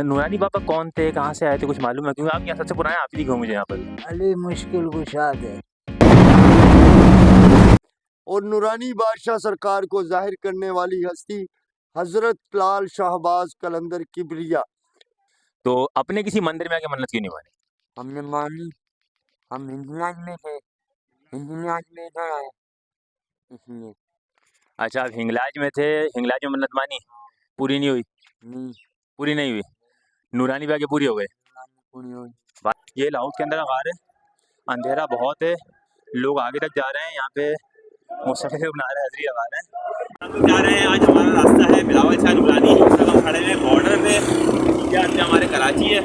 नूरानी बाबा कौन थे, कहाँ से आए थे, कुछ मालूम है? क्योंकि आप यहाँ सबसे पुराने आप ही दिखे मुझे यहाँ पर। अली मुश्किल कुशाद है। और नूरानी बादशाह सरकार को जाहिर करने वाली हस्ती हजरत लाल शाहबाज कलंदर किबरिया। तो अपने किसी मंदिर में आके मन्नत क्यों नहीं मानी? हमने मानी, हम हिंदुराज में थे, हिंदुराज में इधर आए इसलिए। अच्छा, आप हिंगलाज में थे, हिंगलाज में मन्नत मानी, पूरी नहीं हुई? नहीं, पूरी नहीं हुई, नूरानी पे आके पूरी हो गई। पूरी हुई। ये लाहौर के अंदर का गार है, अंधेरा बहुत है, लोग आगे तक जा रहे हैं। यहाँ पे मुसफ़िर बना रहे हजरी लगा रहे हैं। हम जा रहे हैं, आज हमारा रास्ता है बिलावल शाह नूरानी। इस वक्त हम खड़े हैं बॉर्डर पे। ये आते हमारे कराची है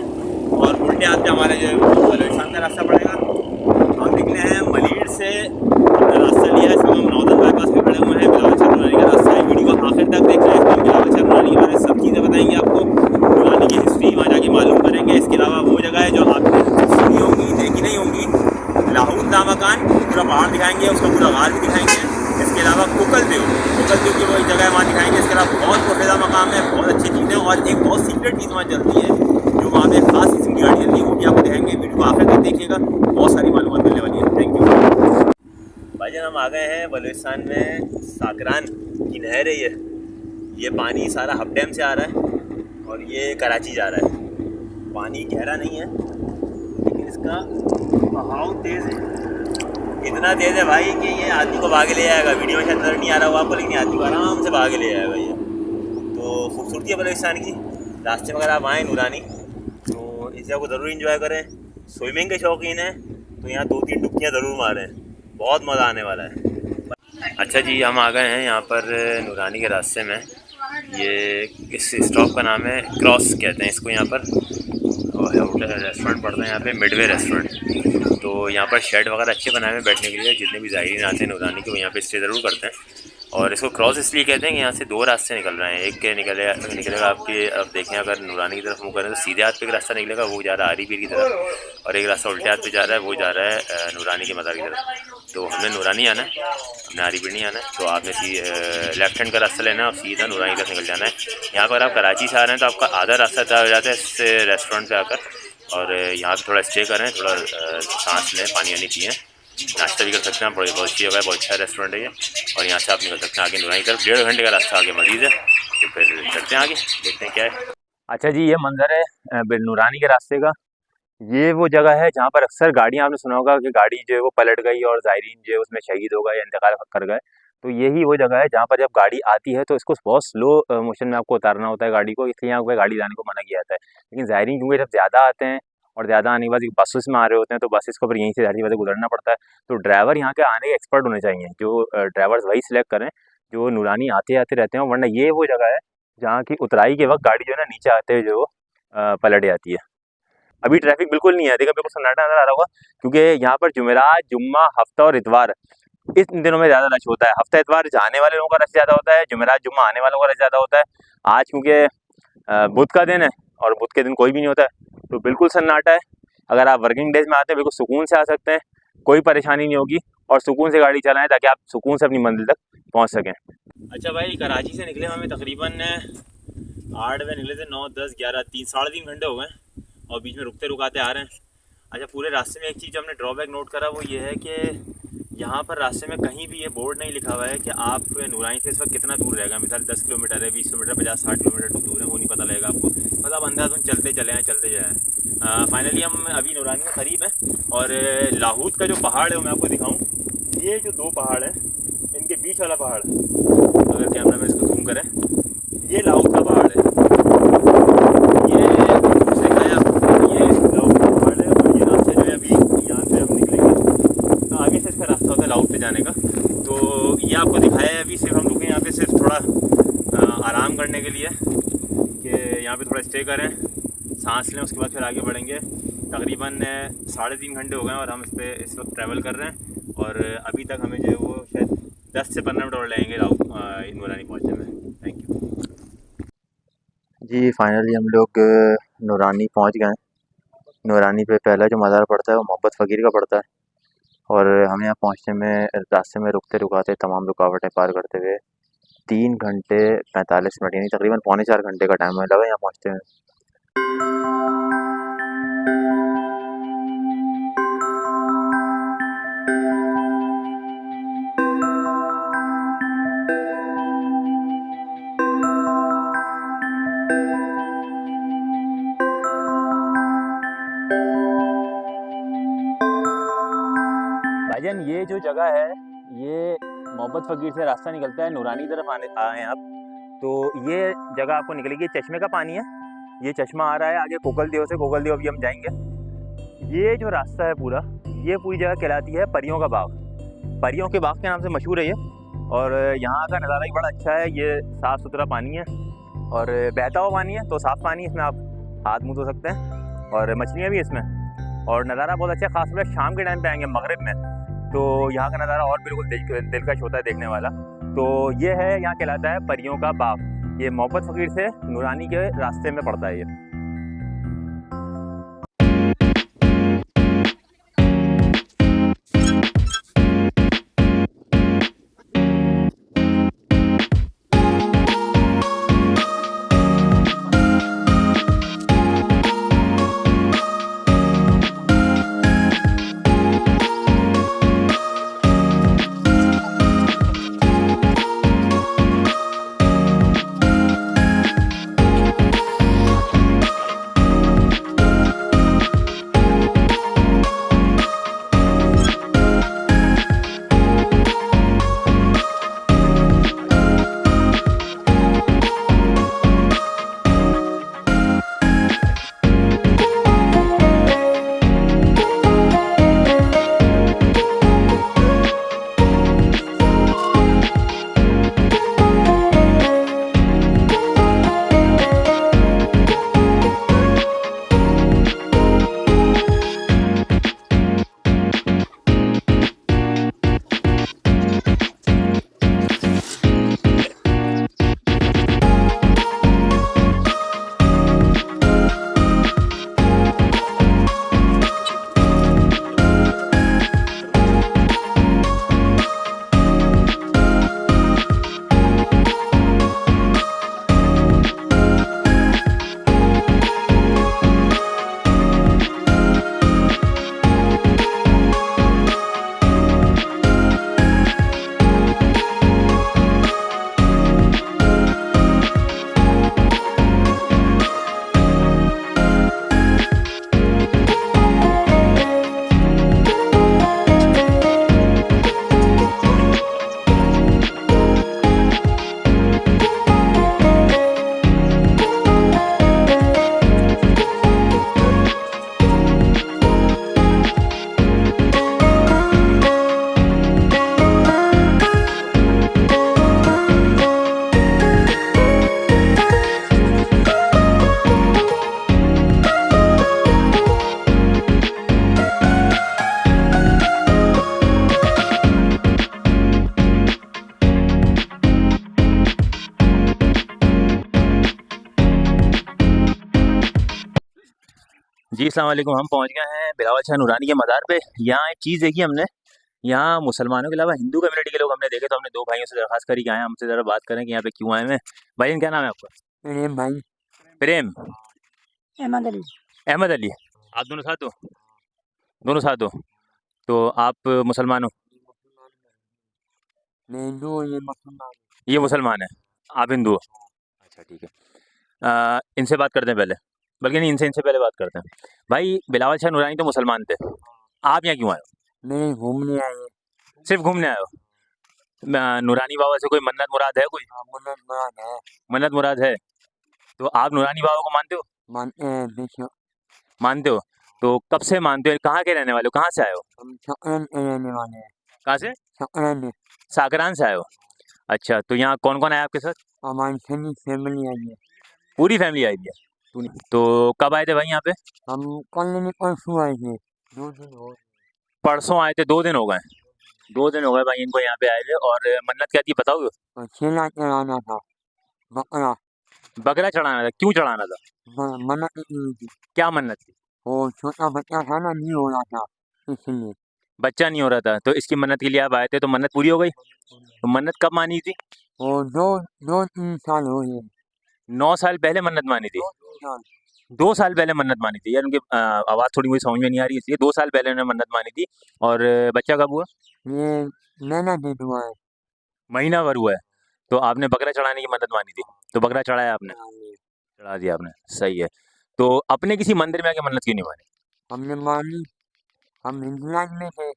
और उल्टे आते हमारे जो बलूचिस्तान का रास्ता पड़ेगा। हम निकले हैं मलीर से, अपना रास्ता लिया है। हम नॉर्दर्न बाईपास पे खड़े हुए हैं। बिलावल शाह नूरानी का रास्ता है, वीडियो को आखिर तक देख रहे हैं। बिलावल शाह नूरानी के बारे में सब चीज़ें बताएंगे आपको, नूरानी की हिस्ट्री वहाँ जाके मालूम करेंगे। इसके अलावा वो जगह है जो आपने सुनी होंगी, देखी नहीं होंगी, लाहौर नामकान, पूरा पहाड़ दिखाएंगे, उसका पूरा गार भी दिखाएंगे। इसके अलावा कुकल देव की वही जगह है, वहाँ दिखाएंगे। इसके अलावा बहुत पोफेदा मकाम है, बहुत अच्छी चीज़ें, और एक बहुत सीक्रेट चीज़ वहाँ चलती है जो वहाँ पे खास किस्म की गाड़ी चलती है, वो भी आपको दिखाएंगे। वीडियो को आखिर तक देखिएगा, बहुत सारी मालूमात मिलने वाली है। थैंक यू भाईजान। हम आ गए हैं बलूचिस्तान में, साकरान की नहर है ये पानी सारा हब डैम से आ रहा है और ये कराची जा रहा है। पानी गहरा नहीं है लेकिन इसका बहाव तेज़ है, इतना तेज़ है भाई कि ये आदमी को भागे ले आएगा। वीडियो में शायद नजर नहीं आ रहा होगा आपको, लेकिन आदमी को आराम से भागे ले आएगा ये। तो खूबसूरती है बलूचिस्तान की। रास्ते में अगर आप आएँ नूरानी तो इस जगह को ज़रूर इंजॉय करें। स्विमिंग के शौकीन हैं तो यहाँ 2-3 डुबकियाँ ज़रूर मारें, बहुत मज़ा आने वाला है। अच्छा जी, हम आ गए हैं यहाँ पर नूरानी के रास्ते में। ये इस स्टॉप का नाम है क्रॉस कहते हैं इसको यहाँ पर, और होटल रेस्टोरेंट पड़ता है यहाँ पे, मिडवे रेस्टोरेंट। तो यहाँ पर शेड वगैरह अच्छे बनाए हुए बैठने के लिए। जितने भी ज़ायरीन आते हैं नूरानी के वो यहाँ पे स्टे ज़रूर करते हैं। और इसको क्रॉस इसलिए कहते हैं कि यहाँ से 2 रास्ते निकल रहे हैं। एक के निकलेगा आपके, अब देखें अगर नूरानी की तरफ मुँह करें तो सीधे हाथ पे एक रास्ता निकलेगा, वो जा रहा है आरी पीर की तरफ, और एक रास्ता उल्टे हाथ पे जा रहा है, वो जा रहा है नूरानी के मज़ार की तरफ। तो हमने नूरानी आना है, हमने आरी पीर नहीं आना है। तो आपने लेफ्ट हैंड का रास्ता लेना है और सीधा नूरानी की तरफ निकल जाना है। यहाँ पर आप कराची से आ रहे हैं तो आपका आधा रास्ता तय हो जाता है इससे रेस्टोरेंट पर आकर, और यहाँ पर थोड़ा स्टे करें, थोड़ा सांस लें, पानी वानी पिएँ, नाश्ता भी कर सकते हैं। बहुत अच्छी जगह है, बहुत अच्छा रेस्टोरेंट है ये। और यहाँ से आप निकल सकते हैं आगे नूरानी की तरफ। 1.5 घंटे का रास्ता आगे मजीद है, तो फिर चलते हैं आगे, देखते हैं क्या है। अच्छा जी, ये मंजर है नूरानी के रास्ते का। ये वो जगह है जहाँ पर अक्सर गाड़ियाँ, आपने सुना होगा कि गाड़ी जो है वो पलट गई और ज़ायरीन जो है उसमें शहीद हो गए या इंतकाल कर गए। तो यही वो जगह है जहाँ पर जब गाड़ी आती है तो इसको बहुत स्लो मोशन में आपको उतारना होता है गाड़ी को, इसलिए यहाँ पे गाड़ी जाने को मना किया जाता है। लेकिन ज़ायरीन क्योंकि जब ज़्यादा आते हैं और ज़्यादा आने के बाद बसेस में आ रहे होते हैं तो बसेस को फिर यहीं से ज़ाहिर सी बात है गुजरना पड़ता है। तो ड्राइवर यहाँ के आने के एक्सपर्ट होने चाहिए, जो ड्राइवर्स वही सिलेक्ट करें जो नूरानी आते आते रहते हैं, वरना ये वो जगह है जहाँ की उतराई के वक्त गाड़ी जो है ना नीचे आते हुए जो पलट जाती है। अभी ट्रैफिक बिल्कुल नहीं है, देखा बिल्कुल सन्नाटा नजर आ रहा होगा, क्योंकि यहाँ पर जुमेरात, जुम्मा, हफ्ता और इतवार इस दिनों में ज़्यादा रश होता है। हफ्ता इतवार जाने वाले लोगों का रश ज़्यादा होता है, जुमेरात जुम्मा आने वालों का रश ज़्यादा होता है। आज क्योंकि बुध का दिन है और बुध के दिन कोई भी नहीं होता है, तो बिल्कुल सन्नाटा है। अगर आप वर्किंग डेज में आते हैं बिल्कुल सुकून से आ सकते हैं, कोई परेशानी नहीं होगी, और सुकून से गाड़ी चलाएं ताकि आप सुकून से अपनी मंजिल तक पहुँच सकें। अच्छा भाई, कराची से निकले हमें तकरीबन 8 बजे निकले थे, 9, 10, 11, 3-3.5 घंटे हो गए और बीच में रुकते रुकाते आ रहे हैं। अच्छा, पूरे रास्ते में एक चीज़ जो हमने ड्रॉबैक नोट करा वो ये है कि यहाँ पर रास्ते में कहीं भी ये बोर्ड नहीं लिखा हुआ है कि आप नूरानी से इस वक्त कितना दूर रहेगा। मिसाल 10 किलोमीटर है, 20 किलोमीटर, 50-60 किलोमीटर दूर है, वो नहीं पता लगेगा आपको। मतलब अंदाज़न चलते चलते जाएँ। फाइनली हम अभी नूरानी के करीब हैं और लाहौद का जो पहाड़ है वो मैं आपको दिखाऊँ। ये जो 2 पहाड़ हैं इनके बीच वाला पहाड़, अगर कैमरा में इसको जूम करें, ये लाहौद का पहाड़ है। जाने का तो ये आपको दिखाया है। अभी सिर्फ हम रुके यहाँ पे सिर्फ थोड़ा आराम करने के लिए कि यहाँ पे थोड़ा स्टे करें, सांस लें, उसके बाद फिर आगे बढ़ेंगे। तकरीबन 3.5 घंटे हो गए और हम इस वक्त ट्रैवल कर रहे हैं और अभी तक हमें जो है वो शायद 10 से 15 मिनट और लगेंगे नूरानी पहुँचने में। Thank you ji. फाइनली हम लोग नूरानी पहुँच गए। नूरानी पे पहला जो मज़ार पड़ता है वो मोहब्बत फ़कीर का पड़ता है, और हमें यहाँ पहुँचने में रास्ते में रुकते रुकाते तमाम रुकावटें पार करते हुए 3 घंटे 45 मिनट यानी तकरीबन 3.25-4 घंटे का टाइम हमें लगा यहाँ पहुँचते हुए। भाईजान ये जो जगह है ये मोहब्बत फ़कीर से रास्ता निकलता है, नूरानी तरफ आए हैं आप, तो ये जगह आपको निकलेगी। चश्मे का पानी है, ये चश्मा आ रहा है आगे कोकलदेव से, कोकलदेव अभी हम जाएंगे। ये जो रास्ता है पूरा, ये पूरी जगह कहलाती है परियों का बाग। परियों के बाग के नाम से मशहूर है ये, और यहाँ का नज़ारा भी बड़ा अच्छा है। ये साफ़ सुथरा पानी है और बहता हुआ पानी है, तो साफ़ पानी, इसमें आप हाथ मुँह धो सकते हैं और मछलियाँ भी इसमें, और नज़ारा बहुत अच्छा है। ख़ासकर शाम के टाइम पे आएंगे मगरिब में, तो यहाँ का नज़ारा और बिल्कुल दिलकश होता है देखने वाला। तो ये है, यहाँ कहलाता है परियों का बाग। ये मोहब्बत फ़कीर से नूरानी के रास्ते में पड़ता है ये। जी अस्सलाम वालेकुम। हम पहुंच गए हैं बिलावल शाह नूरानी के मज़ार पे। यहाँ एक चीज़ देखी हमने, यहाँ मुसलमानों के अलावा हिंदू कम्युनिटी के लोग हमने देखे, तो हमने दो भाइयों से दरख्वास्त करी कि आए हमसे ज़रा बात करें कि यहाँ पे क्यों आए हैं। भाई क्या नाम है आपका? प्रेम भाई। प्रेम? अहमद अली। अहमद अली। आप दोनों साथ हो? दोनों साथ हो, तो आप मुसलमान हो? मैं हिंदू हूँ, ये मुसलमान। ये मुसलमान है, आप हिंदू हो? अच्छा ठीक है। इनसे बात करते हैं पहले, बल्कि नहीं, इनसे पहले बात करते हैं। भाई बिलावल शाह नूरानी तो मुसलमान थे, आप यहाँ क्यों आए हो? मैं घूमने आए हैं। सिर्फ घूमने आए हो? नूरानी बाबा से कोई मन्नत मुराद है? कोई मन्नत मुराद है। मन्नत मुराद है? तो आप नूरानी बाबा को मानते हो? मानते हैं, बेशक। मानते हो? तो कब से मानते हो? कहाँ के रहने वाले हो? कहाँ से आए हो? हम सकरन के रहने वाले हैं। कहाँ से? सकरन। साकरान से आए हो? अच्छा, तो यहाँ कौन कौन आया आपके साथ? हमारी सभी फैमिली आई है। पूरी फैमिली आई है? तो कब आए थे भाई यहाँ पे? हम कल नहीं परसों आए थे, 2 दिन हो गए। परसों आए थे, 2 दिन हो गए? 2 दिन हो गए भाई इनको यहाँ पे आए हुए। और मन्नत क्या थी बताओगे? और छेना चढ़ाना था, बकरा। बकरा चढ़ाना था? क्यों चढ़ाना था? मन्नत नहीं थी। क्या मन्नत थी? वो छोटा बच्चा था ना, नहीं हो रहा था, इसलिए। बच्चा नहीं हो रहा था, तो इसकी मन्नत के लिए आप आए थे, तो मन्नत पूरी हो गई? तो मन्नत कब मानी थी? वो 2-3 साल हो गए। 9 साल पहले मन्नत मानी थी? 2 साल पहले मन्नत मानी थी। यार उनकी आवाज़ थोड़ी मुझे समझ में नहीं आ रही, इसलिए 2 साल पहले उन्होंने मन्नत मानी थी। और बच्चा कब हुआ? ये महीना डेढ़ हुआ है। महीना भर हुआ है। तो आपने बकरा चढ़ाने की मन्नत मानी थी, तो बकरा चढ़ाया आपने? चढ़ा दिया आपने, सही है। तो अपने किसी मंदिर में आके मन्नत क्यों नहीं मानी? हमने मानी, हम हिंदुस्तान में थे।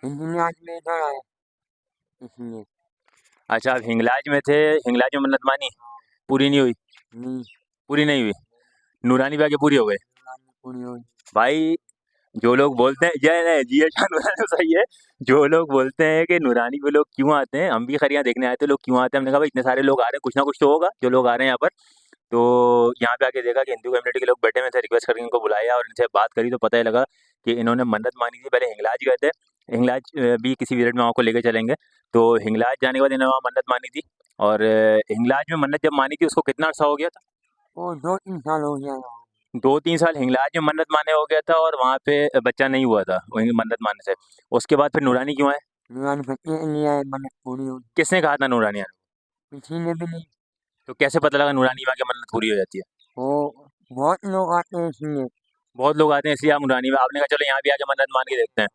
हिंगलाज में इधर आए इसलिए। अच्छा, आप हिंगलाज में थे, हिंगलाज में मन्नत मानी, पूरी नहीं हुई? नहीं, पूरी नहीं हुई, नूरानी बाग के पूरी हो गई। पूरी हुई। भाई जो लोग बोलते हैं जय नहीं जी अच्छा नूरानी सही है, जो लोग बोलते हैं कि नूरानी पे लोग क्यों आते हैं, हम भी खैर यहाँ देखने आए थे, लोग क्यों आते हैं, हमने कहा भाई इतने सारे लोग आ रहे हैं, कुछ ना कुछ तो होगा जो लोग आ रहे हैं यहाँ पर। तो यहाँ पे आके देखा कि हिंदू कम्युनिटी के लोग बैठे हुए थे, रिक्वेस्ट करके इनको बुलाया और इनसे बात करी तो पता ही लगा कि इन्होंने मन्नत मानी थी। पहले हिंगलाज गए थे, हिंगलाज भी किसी विजिट में आपको लेके चलेंगे। तो हिंगलाज जाने के बाद इन्होंने वहाँ मन्नत मानी थी, और हिंगलाज में मन्नत जब मानी थी उसको कितना अर्सा हो गया था? वो 2-3 साल हो गया। 2-3 साल हिंगलाज में मन्नत माने हो गया था, और वहाँ पे बच्चा नहीं हुआ था वहीं मन्नत मानने से। उसके बाद फिर नूरानी क्यों आए? नूरानी बच्चे के लिए आए, मन्नत पूरी हुई। किसने कहा था नूरानी आने को? किसी ने भी नहीं। तो कैसे पता लगा नूरानी में आके मन्नत पूरी हो जाती है? वो बहुत लोग आते हैं इसलिए। बहुत लोग आते हैं इसलिए आप नूरानी में, आपने कहा चलो यहाँ भी आके मन्नत मान के देखते हैं।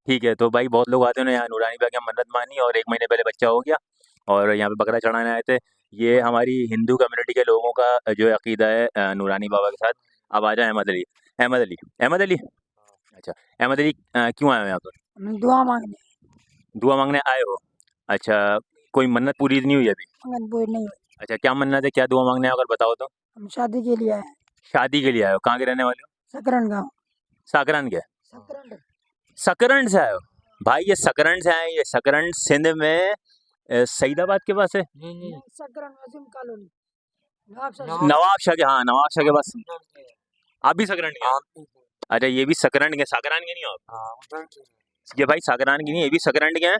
ठीक है, तो भाई बहुत लोग आते हैं, उन्होंने यहाँ नूरानी पे आके मन्नत मानी और 1 महीने पहले बच्चा हो गया, और यहाँ पे बकरा चढ़ाने आए थे। ये हमारी हिंदू कम्युनिटी के लोगों का जो अकीदा है नूरानी बाबा के साथ। अब आ जाए अहमद अली। अहमद अली, अहमद अली, अच्छा अहमद अली, क्यों आए हो यहाँ पर? हम दुआ मांगने दुआ मांगने आए हो? अच्छा, कोई मन्नत पूरी नहीं हुई अभी? मन्नत पूरी नहीं हुई। अच्छा, क्या मन्नत है, क्या दुआ मांगने आए हो, अगर बताओ तो? हम शादी के लिए आए हैं। शादी के लिए आए हो? कहाँ के रहने वाले हो? सकरन गाँव। साकरन के? सकरन सकरन से आए हो? भाई ये सकरन से आए हैं, ये सकरन सिंध में सईदाबाद के पास है। नहीं, सकरन वसीम कॉलोनी नवाबशाह नवाब- नवाब शाह के, हाँ नवाब शाह के पास। आप भी सकरन के हैं? आप भी। अच्छा, ये भी सकरन के, साकरान के नहीं हो आप? हाँ, उधर के। ये भाई साकरान की नहीं, ये भी सकरन के हैं,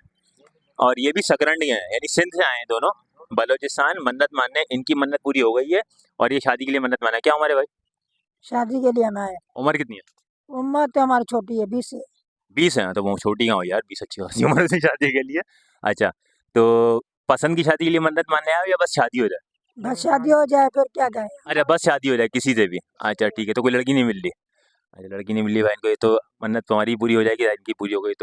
और ये भी सकरन के हैं, यानी सिंध से आए हैं दोनों, बलोचिस्तान। मन्नत मानने, इनकी मन्नत पूरी हो गई है, और ये शादी के लिए मन्नत माना है। क्या हमारे भाई शादी के लिए हम आए। उम्र कितनी है? उम्र तो हमारी छोटी है 20 है। 20 है? तो वो छोटी कहाँ हो यार, 20 अच्छी खासी उम्र से शादी के लिए। अच्छा, तो पसंद की शादी के लिए मन्नत मानने आए हो या बस शादी हो जाए? बस शादी हो जाए फिर क्या कहें। अच्छा, बस शादी हो जाए किसी से भी? अच्छा ठीक है, तो कोई लड़की नहीं मिल रही? अच्छा, लड़की नहीं मिल रही भाई इनको, ये तो मन्नत तुम्हारी पूरी हो जाएगी, इनकी पूरी हो गई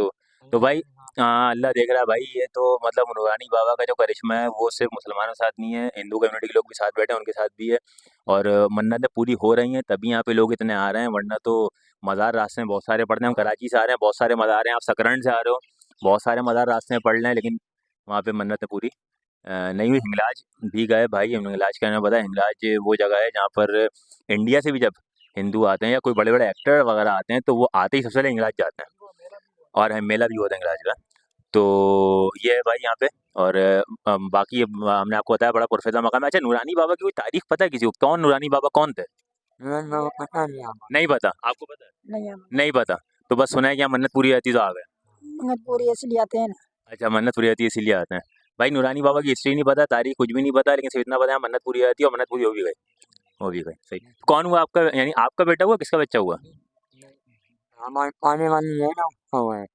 तो भाई अल्लाह देख रहा है भाई। ये तो मतलब नूरानी बाबा का जो करिश्मा है वो सिर्फ मुसलमानों के साथ नहीं है, हिंदू कम्युनिटी के लोग भी साथ बैठे हैं उनके साथ भी है, और मन्नतें पूरी हो रही हैं तभी यहाँ पे लोग इतने आ रहे हैं, वरना तो मज़ार रास्ते में बहुत सारे पड़ते हैं। हम कराची से आ रहे हैं, बहुत सारे मज़ार हैं, आप सकरन से आ रहे हो, बहुत सारे मज़ार रास्ते में पड़ रहे हैं, लेकिन वहाँ पे मन्नतें पूरी नहीं हुई। हिंगलाज भी गए भाई, हिंगलाज का हमें पता है, हिंगलाज वो जगह है जहाँ पर इंडिया से भी जब हिंदू आते हैं या कोई बड़े बड़े एक्टर वगैरह आते हैं तो वो आते ही सबसे पहले हिंगलाज जाते हैं, और मेला भी होता है हिंगलाज का। तो ये है भाई यहाँ पे, और बाकी हमने आपको बताया बड़ा पुरफेदा मकाम है। अच्छा, नूरानी बाबा की कोई तारीख पता है किसी को, कौन नूरानी बाबा कौन थे? नूरानी बाबा पता नहीं हमें। नहीं पता? आपको पता है? नहीं हम नहीं पता, तो बस सुना है कि यहाँ मन्नत पूरी रहती तो आ गए। मन्नत पूरी इसलिए आते हैं ना। अच्छा, मन्नत पूरी रहती है इसीलिए आते हैं। भाई नूरानी बाबा की हिस्ट्री नहीं पता, तारीख कुछ भी नहीं पता, लेकिन सिर्फ इतना पता है मन्नत पूरी रहती है, और मन्नत पूरी हो भी गई, हो भी गई। सही। कौन हुआ आपका, यानी आपका बेटा हुआ, किसका बच्चा हुआ? हमारे आने वाली है ना, उसका हुआ है।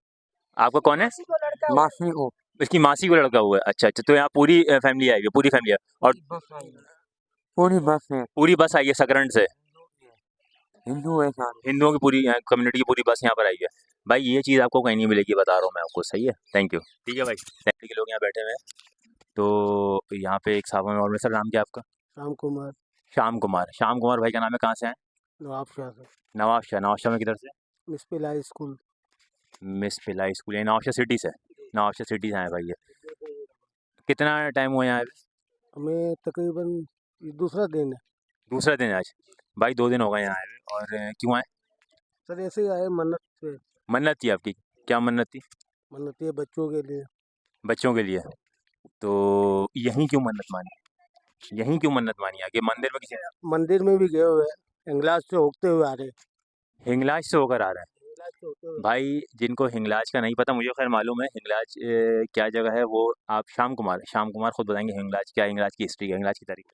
आपका कौन है? किसी को लड़का हुआ। मासी को। इसकी मासी को लड़का हुआ है? अच्छा अच्छा, तो यहाँ पूरी फैमिली आई है, पूरी फैमिली है, और पूरी बस है। पूरी बस आई है सकरन से? हिंदू है सारे। हिंदुओं की पूरी कम्युनिटी की पूरी बस यहाँ पर आई है। भाई ये चीज़ आपको कहीं नहीं मिलेगी, बता रहा हूँ मैं आपको। सही है, थैंक यू। ठीक है भाई, फैमिली के लोग यहाँ बैठे हुए हैं, तो यहाँ पे एक साहब हैं, और सर नाम क्या है आपका? राम कुमार श्याम कुमार। श्याम कुमार भाई का नाम है, कहाँ से हैं? नवाबशाह से नवाब शाह। नवाब शाह में किधर से? मिसपिल हाई स्कूल। मिस पिलाई स्कूल, यानी नवाब शाह सिटी से? नवाब शाह सिटी से आए भाई ये। कितना टाइम हुआ यहाँ आए? हमें तकरीबन ये दूसरा दिन है। दूसरा दिन है आज? भाई 2 दिन हो गए यहाँ आए हुए। और क्यों आए? सर ऐसे ही आए मन्नत पे। मन्नत थी आपकी? क्या मन्नत थी? मन्नत ये बच्चों के लिए। बच्चों के लिए? तो यहीं क्यों मन्नत मानी, यहीं क्यों मन्नत मानी आके मंदिर में किसी ने? मंदिर में भी गए हुए हैं, हिंगलाज से होते हुए आ रहे हैं। हिंगलाज से होकर आ रहा है? हिंगलाज से होते हुए। भाई जिनको हिंगलाज का नहीं पता, मुझे खैर मालूम है हिंगलाज क्या जगह है, वो आप श्याम कुमार खुद बताएंगे हिंगलाज क्या है, हिंगलाज की हिस्ट्री क्या है, हिंगलाज की तारीख,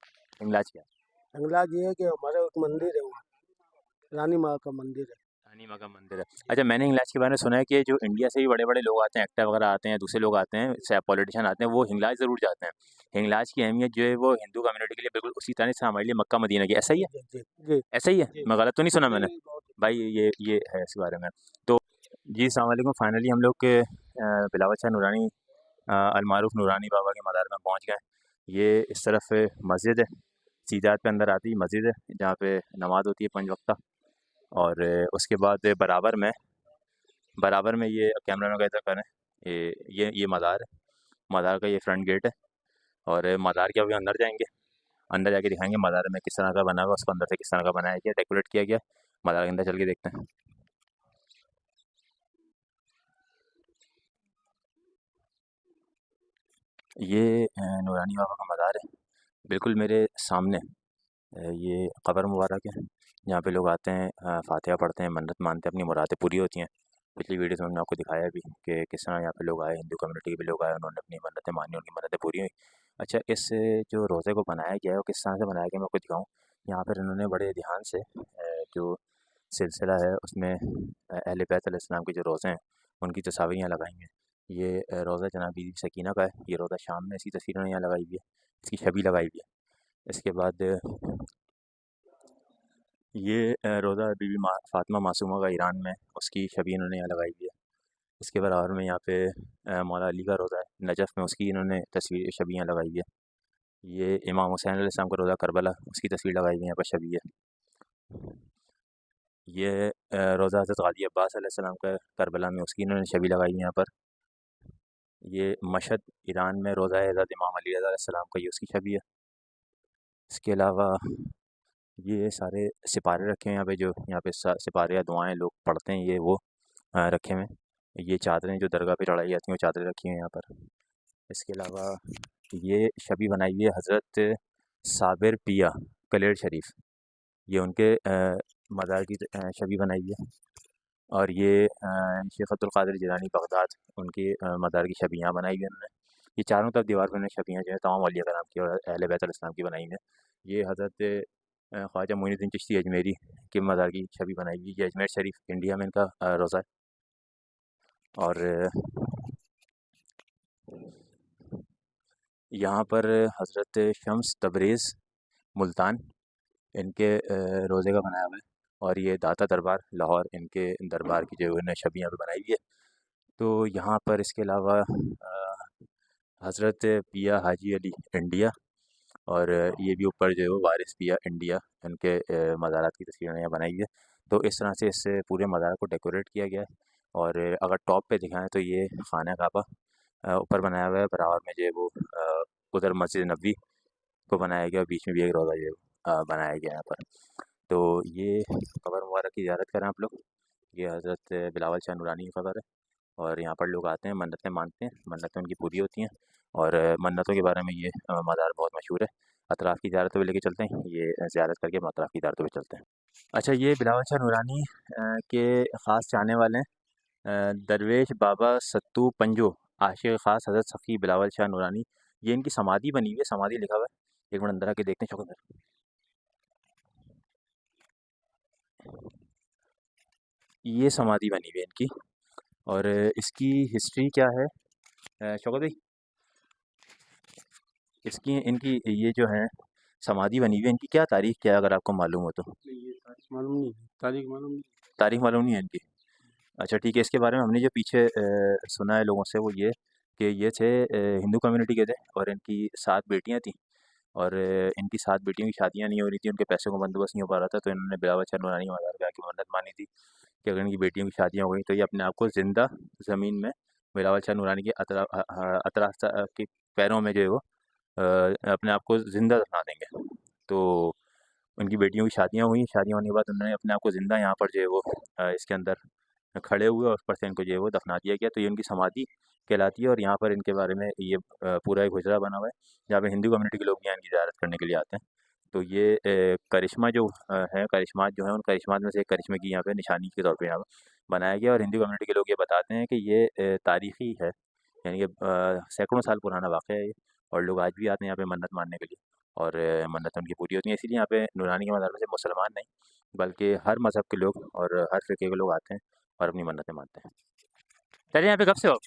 हिंगलाज क्या है। हिंगलाज ये है कि हमारा एक मंदिर है वहाँ, रानी माँ का मंदिर है। रानी माँ का मंदिर है? अच्छा, मैंने हिंगलाज के बारे में सुना है कि जो इंडिया से भी बड़े बड़े लोग आते हैं, एक्टर वगैरह आते हैं, दूसरे लोग आते हैं, पॉलिटिशियन आते हैं, वो हिंगलाज ज़रूर जाते हैं। हिंगलाज की अहमियत जो है वो हिंदू कम्युनिटी के लिए बिल्कुल उसी तरह से हमारे लिए मक्का मदीना की। ऐसा ही है? जी जी ऐसा ही है? जी। मैं गलत तो नहीं सुना मैंने? बहुत- भाई ये है इस बारे में। तो जी अस्सलाम वालेकुम, फाइनली हम लोग के बिलावल शाह नूरानी अलमारूफ नूरानी बाबा के मज़ार में पहुंच गए। ये इस तरफ मस्जिद है, सीजात पे अंदर आती मस्जिद है जहाँ पे नमाज़ होती है 5 वक्ता, और उसके बाद बराबर में ये कैमरा में कैसा करें, ये मज़ार है। मज़ार का ये फ्रंट गेट है और मज़ार के अभी अंदर जाएंगे, अंदर जाके दिखाएंगे मज़ार में किस तरह का बना हुआ, उसको अंदर से किस तरह का बनाया गया, डेकोरेट किया गया। मज़ार के अंदर चल के देखते हैं। ये नूरानी बाबा का मज़ार है, बिल्कुल मेरे सामने। ये कब्र मुबारक है, यहाँ पे लोग आते हैं, फातिहा पढ़ते हैं, मन्नत मानते हैं, अपनी मुरादें पूरी होती हैं। पिछली वीडियोस में हमने आपको दिखाया भी कि किस तरह यहाँ पे लोग आए, हिंदू कम्युनिटी के भी लोग आए, उन्होंने अपनी मन्नतें मानी, उनकी मन्नतें पूरी हुई। अच्छा, इस जो रोज़े को बनाया गया है वो किस तरह से बनाया गया मैं आपको दिखाऊँ। यहाँ पर इन्होंने बड़े ध्यान से जो सिलसिला है उसमें अहले बैत अलैहिस्सलाम के जो रोज़े हैं उनकी तस्वीरें लगाई हैं। ये रोज़ा जनाब बीबी सकीना का है, ये रोज़ा शाम में इसकी तस्वीर यहाँ लगाई हुई है, इसकी छवि लगाई हुई है। इसके बाद ये रोज़ा बीबी फ़ातिमा मासूमा का ईरान में, उसकी छवि इन्होंने यहाँ लगाई हुई है। इसके बराबर में यहाँ पे मौला अली का रोज़ा है नजफ़ में, उसकी इन्होंने तस्वीर छवि यहाँ लगाई हुई है। ये इमाम हुसैन अलैहिस्सलाम का रोज़ा करबला, उसकी तस्वीर लगाई हुई है, यहाँ पर छवि है। ये रोज़ा हज़रत गाज़ी अब्बास अलैहिस्सलाम का करबला में, उसकी इन्होंने छवि लगाई है यहाँ पर। ये मशहद ईरान में रोज़ा है हज़रत इमाम अली रज़ा अलैहिस्सलाम का, ये उसकी छवि है। इसके अलावा ये सारे सिपारे रखे हैं यहाँ पे, जो यहाँ पे सिपारे या दुआएं लोग पढ़ते हैं, ये वो रखे हुए हैं। ये चादरें जो दरगाह पे चढ़ाई जाती हैं वो चादरें रखी हैं यहाँ पर। इसके अलावा ये छवि बनाई हुई है हज़रत साबिर पिया कलेर शरीफ, ये उनके मज़ार की छवि बनाई हुई है। और ये शेख अब्दुल कादिर जिलानी बगदाद, उनकी मज़ार की छवि यहाँ बनाई हुई है उन्होंने। ये चारों तरफ दीवार पर उन्होंने छवियाँ जो है तमाम औलिया कराम की और अहले बैत अलैहिस्सलाम की बनाई हुई हैं। ये हज़रत ख्वाजा मोइनुद्दीन चिश्ती अजमेरी की मज़ार की छवि बनाई हुई है। ये अजमेर शरीफ इंडिया में इनका रोज़ा है। और यहाँ पर हज़रत शम्स तबरेज़ मुल्तान, इनके रोज़े का बनाया हुआ है। और ये दाता दरबार लाहौर, इनके दरबार की जो इन्होंने छवि यहाँ पे बनाई हुई है। तो यहाँ पर इसके अलावा हज़रत पिया हाजी अली इंडिया, और ये भी ऊपर जो है वो वारिस पिया इंडिया, इनके मज़ारात की तस्वीरें यहाँ बनाई हुई है। तो इस तरह से इस पूरे मज़ार को डेकोरेट किया गया है। और अगर टॉप पे दिखाएं तो ये खाना काबा ऊपर बनाया हुआ है, बराबर में जो है वो उधर मस्जिद नबी को बनाया गया, बीच में भी एक रोज़ा जो है बनाया गया यहाँ पर। तो ये कब्र मुबारक की ज़ियारत करें आप लोग। ये हज़रत बिलावल शाह नूरानी की कब्र है और यहाँ पर लोग आते हैं, मन्नतें मानते हैं, मन्नतें उनकी पूरी होती हैं। और मन्नतों के बारे में ये मज़ार बहुत मशहूर है। अतराफ़ की ज़ियारतों पे लेके चलते हैं, ये ज़ियारत करके हम अतराफ़ की ज़ियारतों पे चलते हैं। अच्छा, ये बिलावल शाह नूरानी के ख़ास चाहने वाले हैं दरवेश बाबा सत्तू पंजो, आशिक़ ख़ास हज़रत सफ़ी बिलावल शाह नूरानी। ये इनकी समाधि बनी हुई है, समाधि लिखा हुआ है। एक मिनट अंदर आके देखते हैं शौकत भाई। ये समाधि बनी हुई है इनकी, और इसकी हिस्ट्री क्या है शौकत भाई? इसकी इनकी ये जो है समाधि बनी हुई है, इनकी क्या तारीख क्या है अगर आपको मालूम हो तो? ये तारीख मालूम नहीं है, तारीख मालूम नहीं। तारीख मालूम नहीं है इनकी? अच्छा ठीक है, इसके बारे में हमने जो पीछे सुना है लोगों से वो ये कि ये थे हिंदू कम्युनिटी के थे और इनकी 7 बेटियां थीं। और इनकी 7 बेटियों की शादियां नहीं हो रही थी, उनके पैसों का बंदोबस्त नहीं हो पा रहा था, तो इन्होंने बिलावल शाह नूरानी के मज़ार पे आके मन्नत मानी थी कि अगर इनकी बेटियों की शादियां हो गई तो ये अपने आप को ज़िंदा ज़मीन में बिलावल शाह नूरानी के अतराफ के पैरों में जो है वो अपने आप को ज़िंदा दफना देंगे। तो उनकी बेटियों की शादियां हुई, शादियां होने के बाद उन्होंने अपने आप को ज़िंदा यहाँ पर जो है वो इसके अंदर खड़े हुए और ऊपर से इनको जो है वो दफना दिया गया। तो ये उनकी समाधि कहलाती है और यहाँ पर इनके बारे में ये पूरा एक हुजरा बना हुआ है जहाँ पे हिंदू कम्युनिटी के लोग यहाँ इनकी ज़ियारत करने के लिए आते हैं। तो ये करिश्मा जो है, करिश्मात जो हैं उन करिश्मात में से एक करिश्मे की यहाँ पे निशानी के तौर पे यहाँ बनाया गया। और हिंदू कम्युनिटी के लोग ये बताते हैं कि ये तारीख़ी है, यानी कि सैकड़ों साल पुराना वाक़या है ये, और लोग आज भी आते हैं यहाँ पे मन्नत मानने के लिए और मन्नत उनकी पूरी होती है। इसीलिए यहाँ पे नूरानी के मज़ार में सिर्फ मुसलमान नहीं बल्कि हर मज़हब के लोग और हर फ़िरके के लोग आते हैं और अपनी मन्नतें मानते हैं। चलिए, यहाँ पे कब से हो?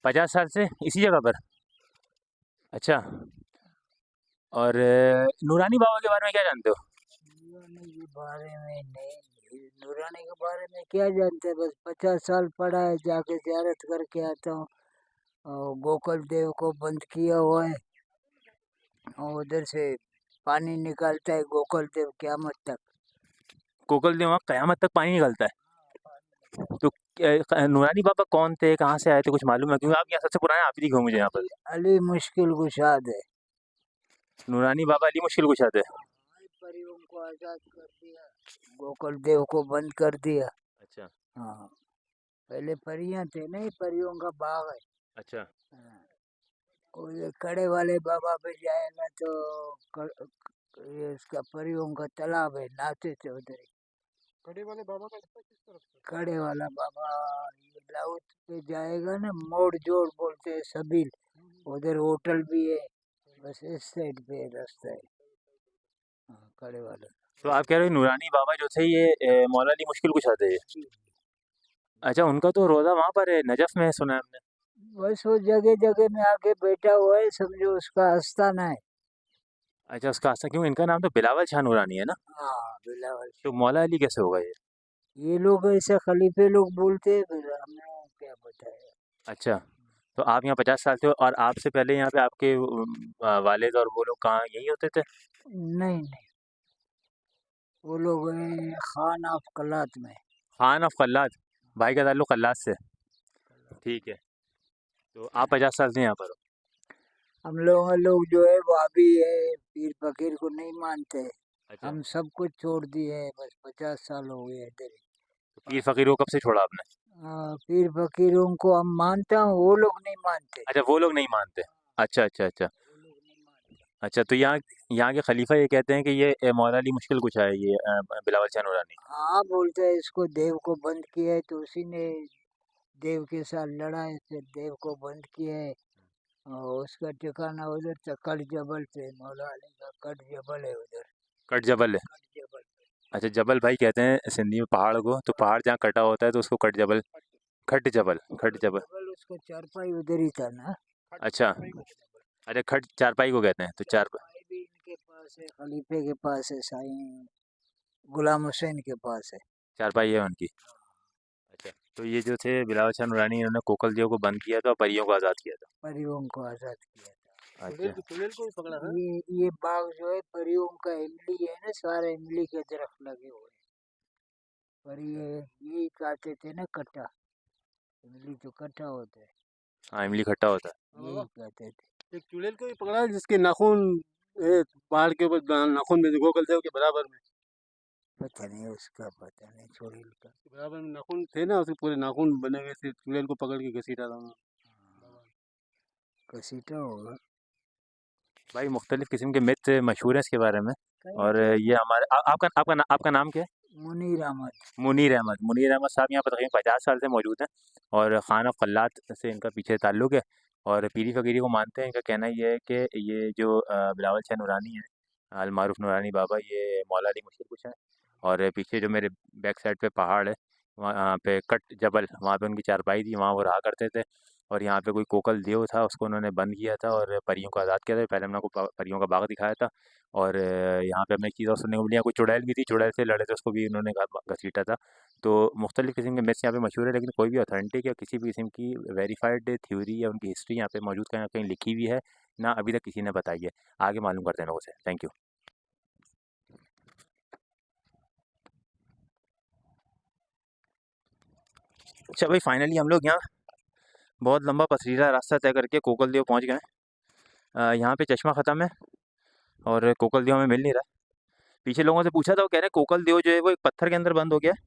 50 साल से इसी जगह पर? अच्छा, और नूरानी बाबा के बारे में क्या जानते हो? नूरानी के बारे में नहीं, नूरानी के बारे में क्या जानते हैं, बस 50 साल पड़ा है, जाके ज़ियारत करके आता हूँ। और गोकुल देव को बंद किया हुआ है और उधर से पानी निकालता है गोकुल देव क़यामत तक। कोकल देव वहाँ क़यामत तक पानी निकलता है? तो नूरानी बाबा कौन थे, कहाँ से आए थे, कुछ मालूम है? क्योंकि आप यहाँ सबसे पुराने आप ही दिखे मुझे यहाँ पर। अली मुश्किल कुशाद है। नूरानी बाबा अली मुश्किल कुशाद है। परियों को आजाद कर दिया, गोकुल देव को बंद कर दिया। अच्छा हाँ, पहले परियां थे नहीं, परियों का बाग है। अच्छा। हाँ, कोई कड़े वाले बाबा पे जाएगा तो ये इसका परियों का तालाब है, नहाते थे उधर ही। कड़े वाले बाबा का किस तरफ से? कड़े वाला बाबा ये लाउथ पे जाएगा ना, मोड़ जोड़ बोलते हैं सबील, उधर होटल भी है, बस इस साइड पे रास्ता है। हाँ, कड़े वाला। तो आप कह रहे हो नूरानी बाबा जो थे ये मौला अली मुश्किल कुशाद है ये? अच्छा, उनका तो रोज़ा वहाँ पर है, नजफ़ में है, सुना है हमने। बस वो जगह जगह में आके बैठा हुआ है, समझो उसका आस्थाना है। अच्छा, उसका आस्था क्यों? इनका नाम तो बिलावल शाह नूरानी है ना? हाँ, बिलावल। तो मौला अली कैसे होगा ये? ये लोग ऐसे खलीफे लोग बोलते हैं, फिर हमें क्या बताया। अच्छा, तो आप यहाँ 50 साल से हो और आपसे पहले यहाँ पे आपके वालिद और वो लोग कहाँ यहीं होते थे? नहीं नहीं, वो लोग हैं खान ऑफ कलात में। खान ऑफ कल्लात, भाई का ताल्लुक कल्लात से। ठीक है, तो आप 50 साल से यहाँ पर हो। हम लोग जो है वाबी है, पीर फकीर को नहीं मानते। अच्छा, हम सब कुछ छोड़ दिए हैं, बस 50 साल हो गए इधर ही। तो पीर फ़कीर को कब से छोड़ा आपने? पीर फकीरों को हम मानता हूँ, वो लोग नहीं मानते। अच्छा, वो लोग नहीं मानते। अच्छा अच्छा अच्छा। वो लोग नहीं मानते। अच्छा, तो यहाँ के खलीफा ये कहते हैं कि ये मौला अली मुश्किल कुशा है ये बिलावल शाह नूरानी। हाँ, बोलते हैं इसको देव को बंद किया है, तो उसी ने देव के साथ लड़ा है, फिर देव को बंद किया है। और उसका ठिकाना उधर था कट जबल पे, मौला अली का कट जबल है उधर। कट जबल है। कट जबल पे। अच्छा, जबल भाई कहते हैं सिंधी में पहाड़ को, तो पहाड़ जहाँ कटा होता है तो उसको कट जबल, खट जबल, खट जबल। जबल उसका चारपाई उधर ही था ना। अच्छा अच्छा, खट चारपाई को कहते हैं, तो चारपाई भी इनके पास है, खलीफे के पास है, साईं गुलाम हुसैन के पास है। चारपाई है उनकी। अच्छा, तो ये जो थे बिलावल शाह नूरानी, इन्होंने कोकल देव को बंद किया था और परियों को आज़ाद किया था। परियों को आजाद किया था। अच्छा चुड़ैल को भी पकड़ा था। ये बाग जो है परियों का इमली है ना, सारे इमली के दरख्त लगे हुए हैं। पर ये यही काटते थे ना कट्टा, इमली तो कट्टा होता है, हाँ, इमली खट्टा होता है। यही कहते थे। एक चुड़ैल को भी पकड़ा है जिसके नाखून पहाड़ के ऊपर नाखून में गोकल देव के बराबर में पता नहीं उसका, पता नहीं चुड़ैल का। बराबर में नाखून थे ना, उसके पूरे नाखून बने हुए थे, चुड़ैल को पकड़ के घसीटा था। कसीटा होगा। भाई मुख्तलिफ़ किस्म के मिथ मशहूर हैं इसके बारे में। और ये हमारे आपका नाम क्या है? मुनीर अहमद। मुनीर अहमद साहब यहाँ पर तकरीबन 50 साल से मौजूद हैं और खान ऑफ कल्लात से इनका पीछे ताल्लुक़ है और पीरी फ़कीरी को मानते हैं। इनका कहना ये है कि ये जो बिलावल शाह नूरानी है, अल मारूफ़ नूरानी बाबा, ये मौला अली मुश्किल कुशा है। और पीछे जो मेरे बैक साइड पे पहाड़ है, वहाँ पे कट जबल, वहाँ पे उनकी चारपाई थी, वहाँ वो रहा करते थे। और यहाँ पे कोई कोकल देव था, उसको उन्होंने बंद किया था और परियों को आज़ाद किया था। पहले हमने आपको परियों का बाग दिखाया था। और यहाँ पे हमें एक चीज़ और सुनने को मिली, यहाँ कोई चुड़ैल भी थी, चुड़ैल से लड़े थे, उसको भी उन्होंने घसीटा था। तो मुख्तलिफ़ किस्म के मिथ्स यहाँ पे मशहूर है, लेकिन कोई भी ऑथेंटिक या किसी भी किस्म की वेरीफाइड थ्योरी या उनकी हिस्ट्री यहाँ पे मौजूद कहीं कहीं लिखी हुई है ना, अभी तक किसी ने बताई है। आगे मालूम करते हैं लोगों से। Thank you. अच्छा भाई, फाइनली हम लोग यहाँ बहुत लंबा पथरीला रास्ता तय करके कोकल देव पहुँच गए हैं। यहाँ पे चश्मा ख़त्म है और कोकल देव हमें मिल नहीं रहा। पीछे लोगों से पूछा था, वो कह रहे हैं कोकल देव जो है वो एक पत्थर के अंदर बंद हो गया है